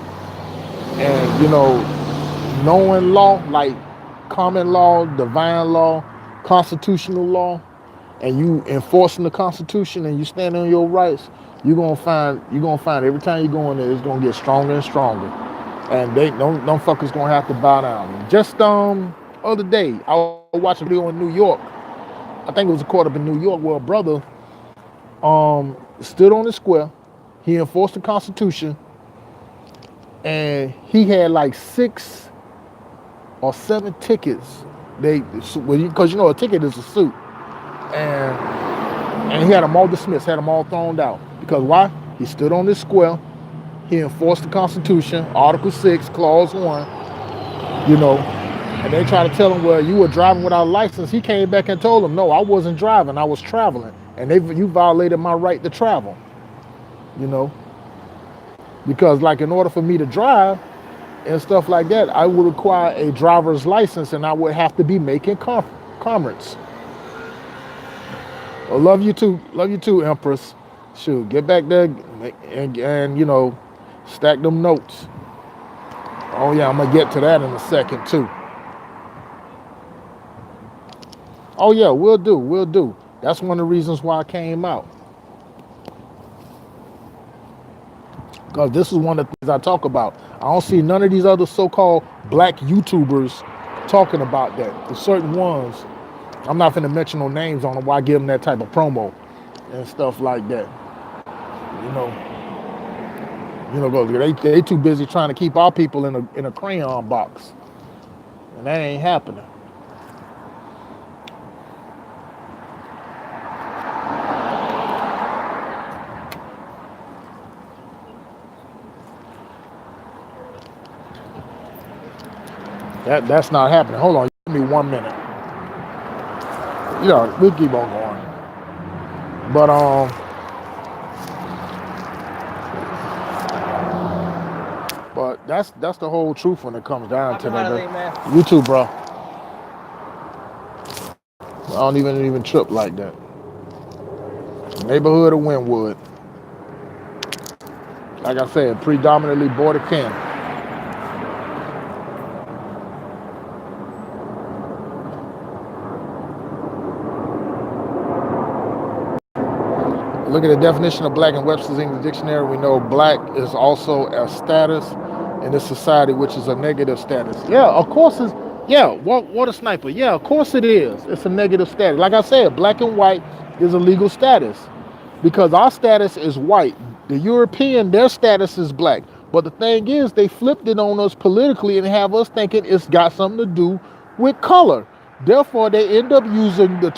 Speaker 1: and knowing law, like common law, divine law, constitutional law, and you enforcing the Constitution and you standing on your rights, you're gonna find every time you go in there, it's gonna get stronger and stronger. And them fuckers gonna have to bow down. Just other day, I was watching a video in New York. I think it was a court up in New York where a brother stood on the square. He enforced the Constitution, and he had like 6 or 7 tickets. Because a ticket is a suit, and he had them all dismissed, had them all thrown out. Because why? He stood on this square. He enforced the Constitution, Article 6, Clause 1. And they tried to tell him, well, you were driving without a license. He came back and told them, no, I wasn't driving, I was traveling. And you violated my right to travel. Because like in order for me to drive and stuff like that, I would require a driver's license, and I would have to be making comments. Well, love you too, Empress. Shoot, get back there and stack them notes. Oh yeah, I'm gonna get to that in a second too. Oh yeah, we'll do. That's one of the reasons why I came out. Because this is one of the things I talk about. I don't see none of these other so-called black YouTubers talking about that. The certain ones, I'm not finna mention no names on them. Why give them that type of promo and stuff like that? They too busy trying to keep our people in a crayon box, and that ain't happening. That's not happening. Hold on, give me 1 minute. We'll keep on going. But that's the whole truth when it comes down to that. You too, bro. I don't even trip like that. Neighborhood of Wynwood. Like I said, predominantly border county. Look at the definition of black in Webster's English Dictionary. We know black is also a status in this society, which is a negative status. Yeah, of course it's, water sniper. Yeah, of course it is. It's a negative status. Like I said, black and white is a legal status because our status is white. The European, their status is black. But the thing is, they flipped it on us politically and have us thinking it's got something to do with color. Therefore, they end up using the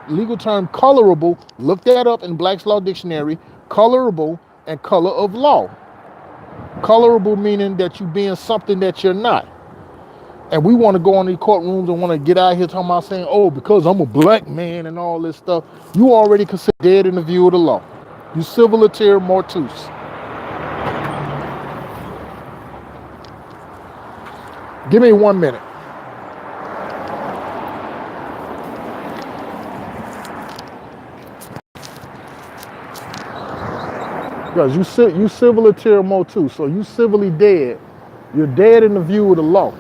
Speaker 1: legal term colorable. Look that up in Black's Law Dictionary. Colorable and color of law. Colorable meaning that you being something that you're not. And we want to go on these courtrooms and want to get out here talking about saying, oh, because I'm a black man and all this stuff. You already considered dead in the view of the law. You civiliter mortus. Give me 1 minute. Because you civil in tier mode too, so you civilly dead. You're dead in the view of the law.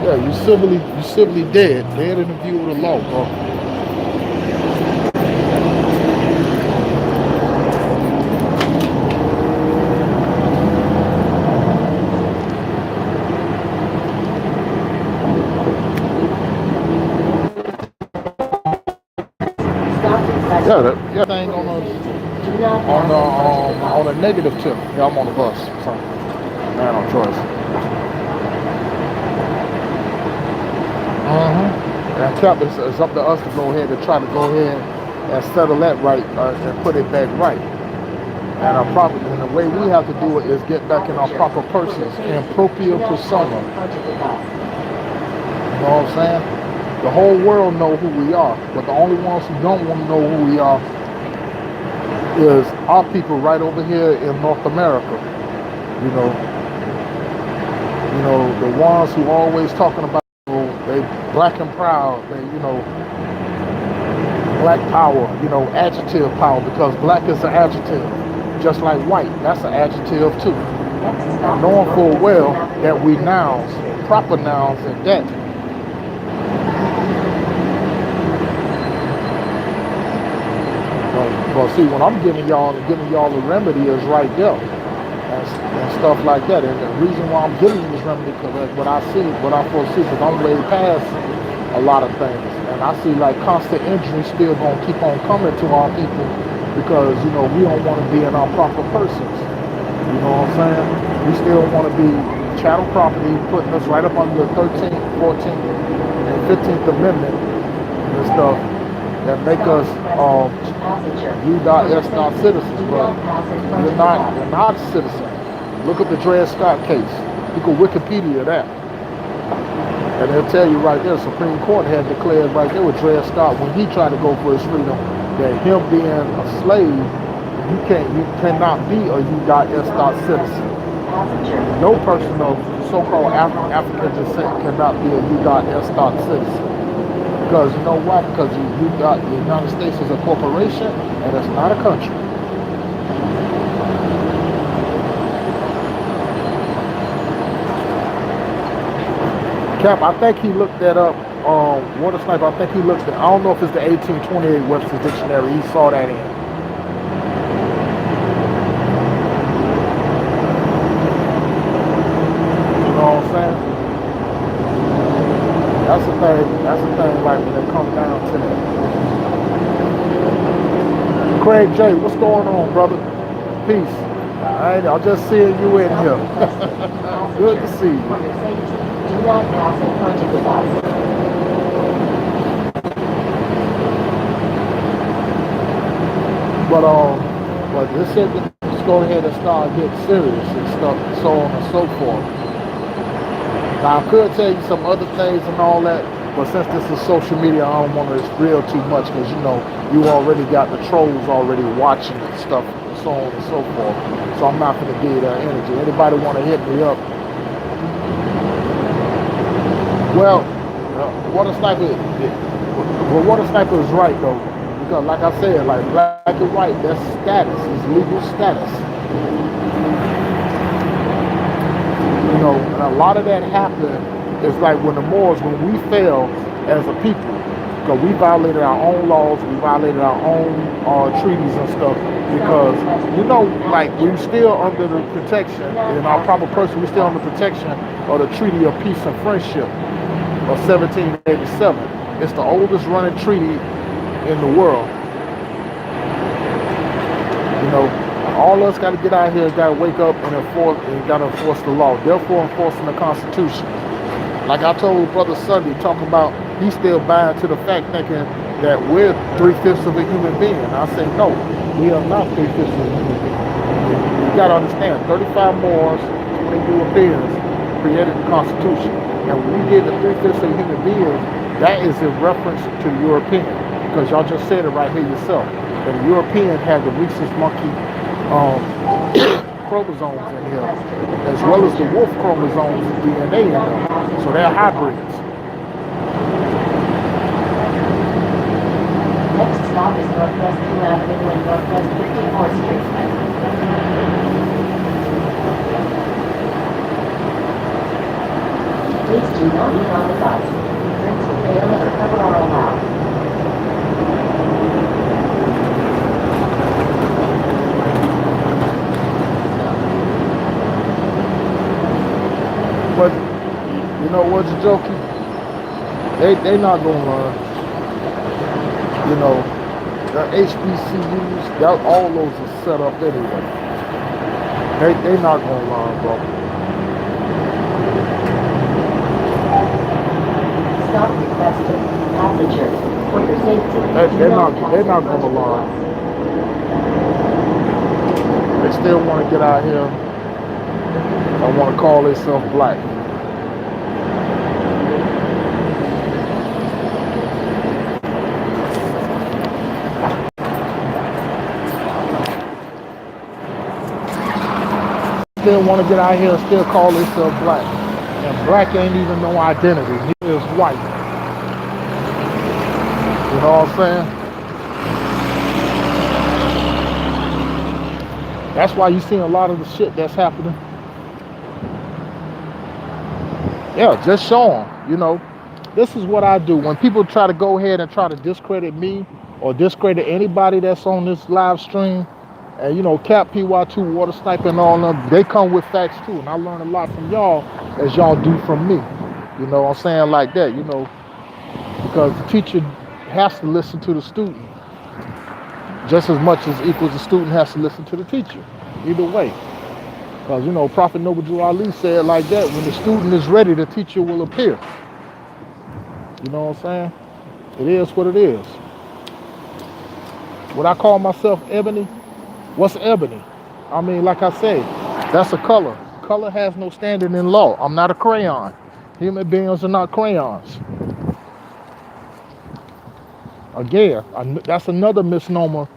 Speaker 1: Yeah, you civilly dead in the view of the law, bro. Yeah, thing on a negative tip. Yeah, I'm on the bus. So man, no choice. And Cap, it's up to us to go ahead and try to go ahead and settle that right and put it back right. And the way we have to do it is get back in our proper persons, in propria persona. You know what I'm saying? The whole world know who we are, but the only ones who don't want to know who we are is our people right over here in North America. You know, the ones who always talking about they black and proud, they black power, adjective power, because black is an adjective, just like white, that's an adjective too. And knowing full well that we nouns, proper nouns at that. Well, see, when I'm giving y'all the remedy is right there, and stuff like that. And the reason why I'm giving you this remedy, because what I foresee, because I'm way past a lot of things, and I see like constant injury still gonna keep on coming to our people, because we don't want to be in our proper persons. You know what I'm saying? We still want to be chattel property, putting us right up under the 13th, 14th, and 15th Amendment and stuff that make us U.S. citizens, but you're not a citizen. Look at the Dred Scott case. You can Wikipedia that. And they'll tell you right there, Supreme Court had declared right there with Dred Scott when he tried to go for his freedom, that him being a slave, you cannot be a U.S. citizen. No person of so-called African descent cannot be a U.S. citizen. Because you know why? Because the United States is a corporation and it's not a country. Cap, I think he looked that up. Water Sniper, I think he looked at, I don't know if it's the 1828 Webster's Dictionary. He saw that in. You know what I'm saying? That's the thing, like when it comes down to that. Craig J, what's going on, brother? Peace. Alright, I'm just seeing you in here. Good to see you. Do not pass in front of the bus. But this shit, let's go ahead and start getting serious and stuff, so on and so forth. Now, I could tell you some other things and all that, but since this is social media, I don't want to real too much, because you already got the trolls already watching and stuff, and so on and so forth. So I'm not going to give you that energy. Anybody want to hit me up? Well, Water Sniper is right though, because like I said, like black and white, that's status, it's legal status. And a lot of that happened is like when the Moors, when we fell as a people, because we violated our own laws, we violated our own treaties and stuff, because like we're still under the protection, in our proper person, we're still under protection of the Treaty of Peace and Friendship of 1787. It's the oldest running treaty in the world. All of us got to get out here, got to wake up and got to enforce the law. Therefore, enforcing the Constitution. Like I told Brother Sunday, talking about he's still bound to the fact, thinking that we're 3/5 of a human being. I say no, we are not 3/5 of a human being. You got to understand, 35 Moors, the Europeans created the Constitution. And when we did the three-fifths of human beings, that is in reference to the European. Because y'all just said it right here yourself. That the European had the rhesus monkey um, chromosomes in him, as well as the wolf chromosomes and DNA in them. So they're hybrids.
Speaker 3: Next stop is Northwest 2 Avenue and Northwest 54th Street. Please do not eat on the bus. Drinks with ale or cover are allowed.
Speaker 1: But you know what's jokey? They not gonna learn. You know, the HBCUs, all those are set up anyway. They not gonna learn, bro.
Speaker 3: Stop requested. Passengers, for your safety.
Speaker 1: They're not gonna learn. They still want to get out here. I want to call themselves black. Still want to get out here and still call themselves black. And black ain't even no identity. Neither is white. You know what I'm saying? That's why you see a lot of the shit that's happening. Yeah, just show them, you know. This is what I do. When people try to go ahead and try to discredit me or discredit anybody that's on this live stream, and you know, Cap PY2, Water Sniper and all them, they come with facts too. And I learn a lot from y'all as y'all do from me. You know what I'm saying? Like that, you know, because the teacher has to listen to the student just as much as equals the student has to listen to the teacher. Either way. Because, you know, Prophet Noble Drew Ali said like that, when the student is ready, the teacher will appear. You know what I'm saying? It is what it is. Would I call myself ebony? What's ebony? I mean, like I say, that's a color. Color has no standing in law. I'm not a crayon. Human beings are not crayons. Again, that's another misnomer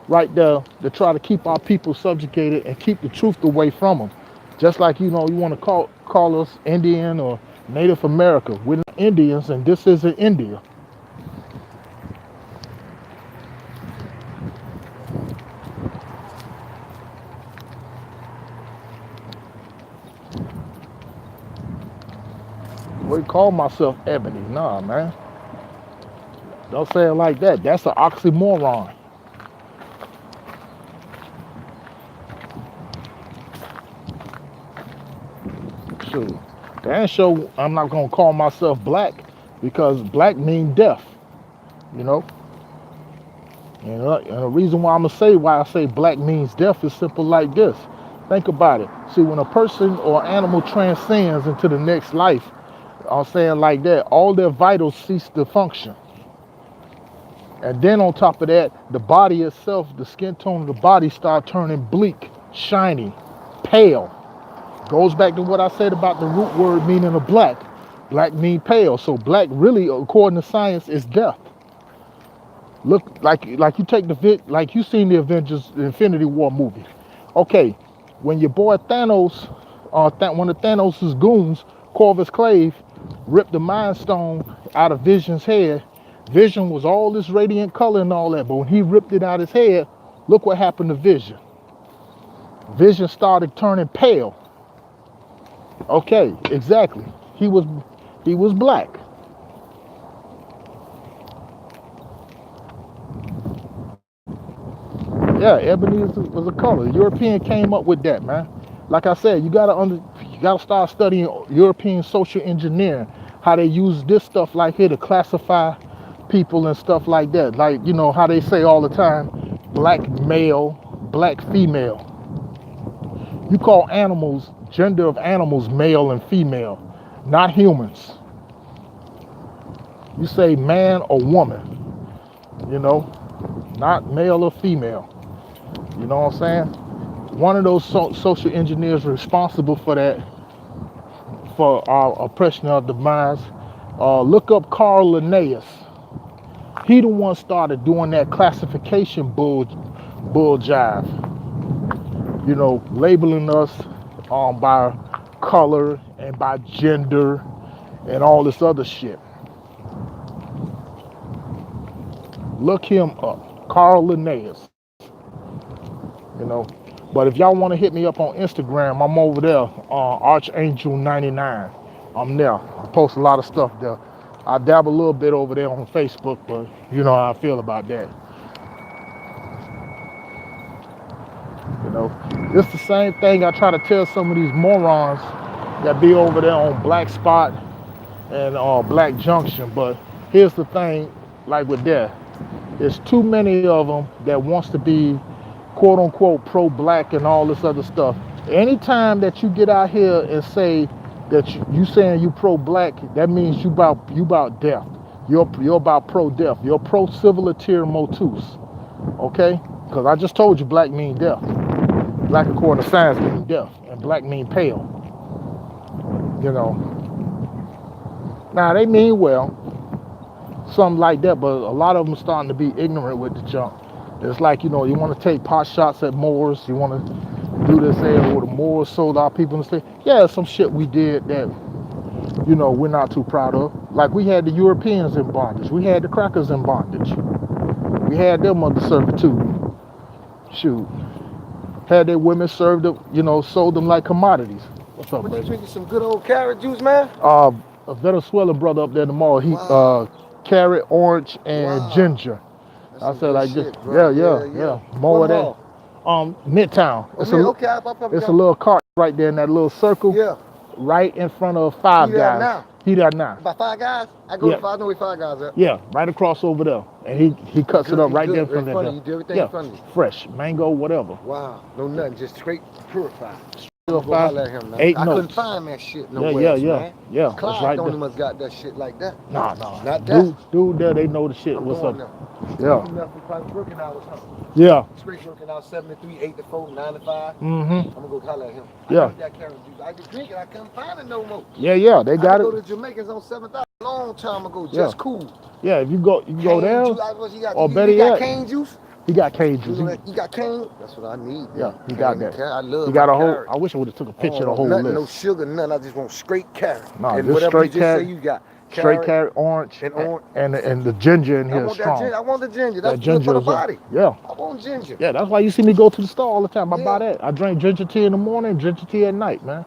Speaker 1: right there to try to keep our people subjugated and keep the truth away from them. Just like, you know, you want to call us Indian or Native America. We're not Indians, and this isn't India. We call myself ebony. Nah, man. Don't say it like that. That's an oxymoron. Shoot. Damn sure I'm not gonna call myself black because black means death. You know? And the reason why why I say black means death is simple like this. Think about it. See, when a person or animal transcends into the next life, I'm saying like that, all their vitals cease to function. And then on top of that, the body itself, the skin tone of the body start turning bleak, shiny, pale. Goes back to what I said about the root word meaning of black. Black mean pale. So black really, according to science, is death. Look, like you take like you seen the Avengers, the Infinity War movie. Okay, when your boy Thanos, one of Thanos' goons, Corvus Clave, ripped the Mind Stone out of Vision's head. Vision was all this radiant color and all that, but when he ripped it out of his head, look what happened to Vision. Vision started turning pale. Okay, exactly. He was black. Yeah, ebony was a color. European came up with that, man. Like I said, you gotta start studying European social engineering, how they use this stuff like here to classify people and stuff like that. Like, you know, how they say all the time, black male, black female. You call animals, gender of animals, male and female, not humans. You say man or woman, you know, not male or female. You know what I'm saying? one of those social engineers responsible for that, for our oppression of the minds. Look up Carl Linnaeus. He the one started doing that classification bull jive. You know, labeling us by color and by gender and all this other shit. Look him up, Carl Linnaeus. You know, but if y'all want to hit me up on Instagram, I'm over there, Archangel99. I'm there. I post a lot of stuff there. I dabble a little bit over there on Facebook, but you know how I feel about that. You know, it's the same thing I try to tell some of these morons that be over there on Black Spot and Black Junction. But here's the thing, like with that, there's too many of them that wants to be quote unquote pro-black and all this other stuff. Anytime that you get out here and say that you saying you pro-black, that means you about death. You're about pro-death. You're pro-civiliter motus. Okay? Because I just told you black mean death. Black according to science mean death, and black mean pale. You know. Now they mean well, something like that, but a lot of them are starting to be ignorant with the junk. It's like, you know, you want to take pot shots at Moors, you want to do this there, or the Moors sold our people and say, yeah, some shit we did that, you know, we're not too proud of. Like we had the Europeans in bondage, we had the crackers in bondage, we had them under servitude. Shoot. Had their women served up, you know, sold them like commodities. What's up,
Speaker 2: What
Speaker 1: baby?
Speaker 2: you drinking, some good old carrot juice, man?
Speaker 1: A Venezuelan brother up there tomorrow. He carrot, orange, and ginger.
Speaker 2: That's
Speaker 1: I
Speaker 2: some
Speaker 1: said
Speaker 2: good
Speaker 1: like
Speaker 2: shit,
Speaker 1: this.
Speaker 2: bro.
Speaker 1: Yeah. More of that. Midtown.
Speaker 2: Oh,
Speaker 1: It's
Speaker 2: man,
Speaker 1: a
Speaker 2: okay, I'll probably
Speaker 1: it's a little cart right there in that little circle.
Speaker 2: Yeah.
Speaker 1: Right in front of Five
Speaker 2: He there
Speaker 1: Guys.
Speaker 2: now?
Speaker 1: He there now.
Speaker 2: By Five Guys? I go
Speaker 1: Yeah.
Speaker 2: to Five, I know where Five Guys at.
Speaker 1: Yeah, right across over there. And he cuts it up right there in front of
Speaker 2: You
Speaker 1: that.
Speaker 2: do everything
Speaker 1: Yeah,
Speaker 2: in front of you.
Speaker 1: fresh, mango, whatever.
Speaker 2: Wow. No nothing, just straight purified.
Speaker 1: Still
Speaker 2: Go holler at him, man.
Speaker 1: 8
Speaker 2: I
Speaker 1: notes.
Speaker 2: couldn't find that shit nowhere else, man.
Speaker 1: Yeah, it's
Speaker 2: Clyde
Speaker 1: right
Speaker 2: don't
Speaker 1: there.
Speaker 2: even got that shit like that.
Speaker 1: Nah.
Speaker 2: Not that.
Speaker 1: Dude there, they know the shit.
Speaker 2: I'm
Speaker 1: What's
Speaker 2: going
Speaker 1: up?
Speaker 2: there.
Speaker 1: Yeah.
Speaker 2: Enough for probably working hours, huh?
Speaker 1: Yeah.
Speaker 2: Straight working out 7 to 3, 8 to 4, 9 to 5.
Speaker 1: Mm-hmm.
Speaker 2: I'm gonna go holler at him.
Speaker 1: Yeah.
Speaker 2: I need that carrot juice. I could drink it. I couldn't find it no more.
Speaker 1: Yeah, they got
Speaker 2: I
Speaker 1: it.
Speaker 2: go to Jamaicans on 7th Avenue a long time ago. Just cool.
Speaker 1: Yeah, if you go there, or better
Speaker 2: you got
Speaker 1: yet,
Speaker 2: cane juice?
Speaker 1: he got cane
Speaker 2: You
Speaker 1: juice.
Speaker 2: know that, you got cane? That's what I need.
Speaker 1: Yeah,
Speaker 2: man.
Speaker 1: he got
Speaker 2: Cane
Speaker 1: that.
Speaker 2: and carrot. I love
Speaker 1: He got
Speaker 2: my
Speaker 1: a whole.
Speaker 2: carrot.
Speaker 1: I wish I would have took a
Speaker 2: I
Speaker 1: picture
Speaker 2: don't
Speaker 1: of the whole
Speaker 2: want nothing,
Speaker 1: list.
Speaker 2: no sugar, nothing. I just want straight carrot.
Speaker 1: Nah,
Speaker 2: and
Speaker 1: just
Speaker 2: whatever
Speaker 1: straight
Speaker 2: you just
Speaker 1: carrot.
Speaker 2: say you got.
Speaker 1: Straight carrot, orange, and the ginger in
Speaker 2: I
Speaker 1: here is
Speaker 2: want that
Speaker 1: strong.
Speaker 2: ginger. I want the ginger. That's
Speaker 1: That
Speaker 2: good
Speaker 1: ginger
Speaker 2: for the
Speaker 1: is up.
Speaker 2: body.
Speaker 1: Yeah.
Speaker 2: I want ginger.
Speaker 1: Yeah, that's why you see me go to the store all the time. I
Speaker 2: Yeah.
Speaker 1: buy that. I drink ginger tea in the morning, ginger tea at night, man.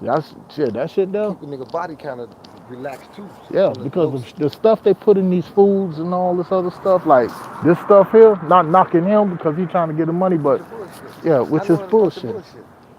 Speaker 1: That shit there.
Speaker 2: Keep a nigga body kind of relaxed too.
Speaker 1: Yeah, because of the stuff they put in these foods and all this other stuff, like this stuff here, not knocking him because he's trying to get the money, but yeah, which is bullshit.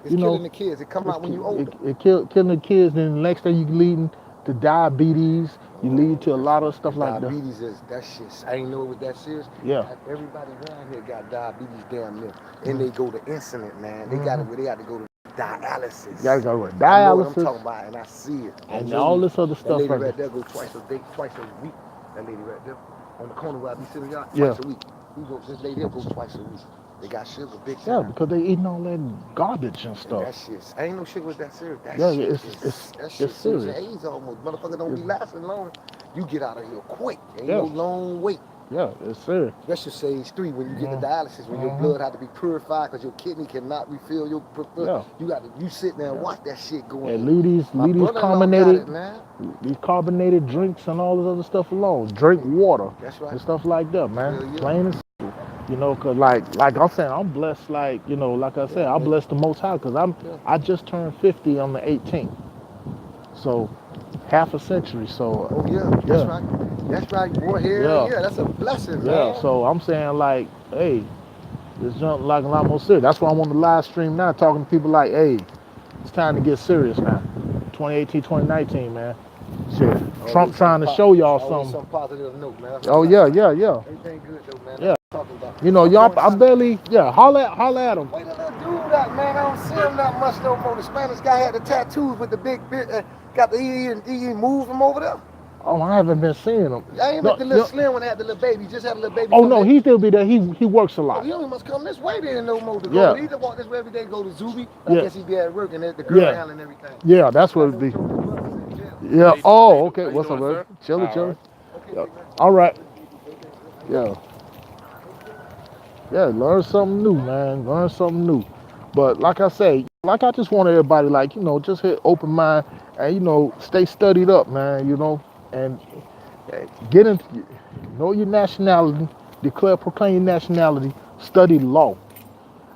Speaker 2: It's
Speaker 1: You know,
Speaker 2: killing the kids. It come out when you older.
Speaker 1: It killing the kids, then the next thing you leading to diabetes, you lead to a lot of stuff like that.
Speaker 2: Diabetes is that shit. I ain't know it was that serious.
Speaker 1: Yeah.
Speaker 2: Everybody around here got diabetes damn near. And they go to insulin, man. They got to go to dialysis.
Speaker 1: You gotta go with
Speaker 2: I know what I'm
Speaker 1: dialysis
Speaker 2: talking about, and I see it.
Speaker 1: and all this other
Speaker 2: That
Speaker 1: stuff
Speaker 2: lady
Speaker 1: right
Speaker 2: right
Speaker 1: there.
Speaker 2: there go twice a week. That lady right there on the corner where I be sitting, y'all,
Speaker 1: Yeah.
Speaker 2: twice a week. This lady here goes twice a week. They got sugar big
Speaker 1: Yeah,
Speaker 2: time.
Speaker 1: because they eating all that garbage and
Speaker 2: And
Speaker 1: stuff.
Speaker 2: that shit, I ain't no shit with that serious. That
Speaker 1: Yeah,
Speaker 2: shit
Speaker 1: it's serious.
Speaker 2: AIDS almost. Motherfucker don't be lasting long. You get out of here quick. Ain't
Speaker 1: Yeah.
Speaker 2: no long wait.
Speaker 1: Yeah, it's serious.
Speaker 2: That's your stage 3 when you get the dialysis, when your blood had to be purified because your kidney cannot refill your
Speaker 1: Yeah.
Speaker 2: you sit there and watch that shit going.
Speaker 1: And leave these
Speaker 2: My brother-in-law got
Speaker 1: carbonated
Speaker 2: it, man.
Speaker 1: these carbonated drinks and all this other stuff alone. Drink water
Speaker 2: That's right.
Speaker 1: and stuff like that, man.
Speaker 2: Hell yeah.
Speaker 1: Plain and simple. You know, cause like I'm saying, I'm blessed. Like you know, like I said, I'm blessed the Most High, cause I just turned 50 on the 18th, so half a century. So
Speaker 2: Oh yeah, that's right. That's right, boy. Hell yeah, that's a blessing, man.
Speaker 1: yeah. So I'm saying like, hey, this junk like a lot more serious. That's why I'm on the live stream now, talking to people like, hey, it's time to get serious now. 2018, 2019, man. Shit, Trump trying to show y'all
Speaker 2: Always
Speaker 1: something.
Speaker 2: some positive note, man.
Speaker 1: Oh yeah.
Speaker 2: Everything good though, man.
Speaker 1: Yeah.
Speaker 2: Talking about.
Speaker 1: You know, y'all, I barely, holla at him.
Speaker 2: Wait a little dude out, man. I don't see him that much no more. The Spanish guy had the tattoos with the big, got the he moved from over there.
Speaker 1: Oh, I haven't been seeing him.
Speaker 2: I ain't
Speaker 1: No,
Speaker 2: met the little
Speaker 1: no.
Speaker 2: slim one that had the little baby. Just had a little baby.
Speaker 1: Oh
Speaker 2: from
Speaker 1: no,
Speaker 2: it.
Speaker 1: he still be there. He works a
Speaker 2: Oh,
Speaker 1: lot.
Speaker 2: he only must come this way then no more to
Speaker 1: Yeah.
Speaker 2: go. He either walk this way every day, go to Zuby. I
Speaker 1: Yeah.
Speaker 2: guess he be at work and the girl
Speaker 1: Yeah.
Speaker 2: handling everything.
Speaker 1: Yeah, that's what
Speaker 2: I
Speaker 1: it
Speaker 2: know
Speaker 1: be.
Speaker 2: Joe, his brother, said, yeah.
Speaker 1: Yeah.
Speaker 4: How you
Speaker 1: Oh, okay.
Speaker 4: how you
Speaker 1: What's up,
Speaker 4: doing,
Speaker 1: man?
Speaker 4: sir?
Speaker 1: Chilling,
Speaker 4: All
Speaker 1: chilling.
Speaker 4: right.
Speaker 2: Okay,
Speaker 1: Yeah.
Speaker 2: big man.
Speaker 1: All right. Yeah. Yeah. Learn something new, man. Learn something new. But like I say, like I just want everybody, like just hit open mind and stay studied up, man. And get in, know your nationality, declare, proclaim your nationality, study law.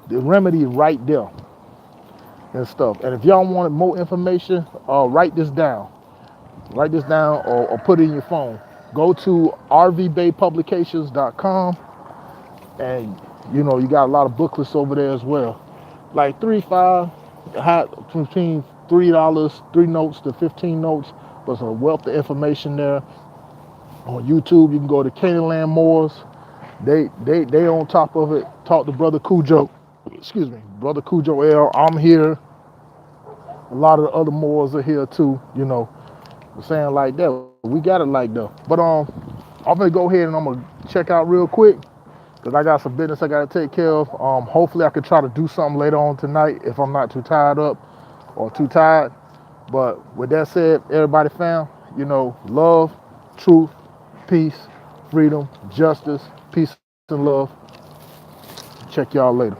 Speaker 1: The remedy is right there and stuff. And if y'all want more information, write this down. Write this down or put it in your phone. Go to rvbaypublications.com and you got a lot of booklets over there as well. Like 3-5, between $3, 3 notes to 15 notes. There's a wealth of information there. On YouTube, you can go to Canaanland Moors. They on top of it. Talk to Brother Cujo. Excuse me, Brother Cujo L. I'm here. A lot of the other Moors are here too. We're saying like that. We got it like that. But I'm gonna go ahead and I'm gonna check out real quick because I got some business I gotta take care of. Hopefully I can try to do something later on tonight if I'm not too tired up or too tired. But with that said, everybody fam, love, truth, peace, freedom, justice, peace and love. Check y'all later.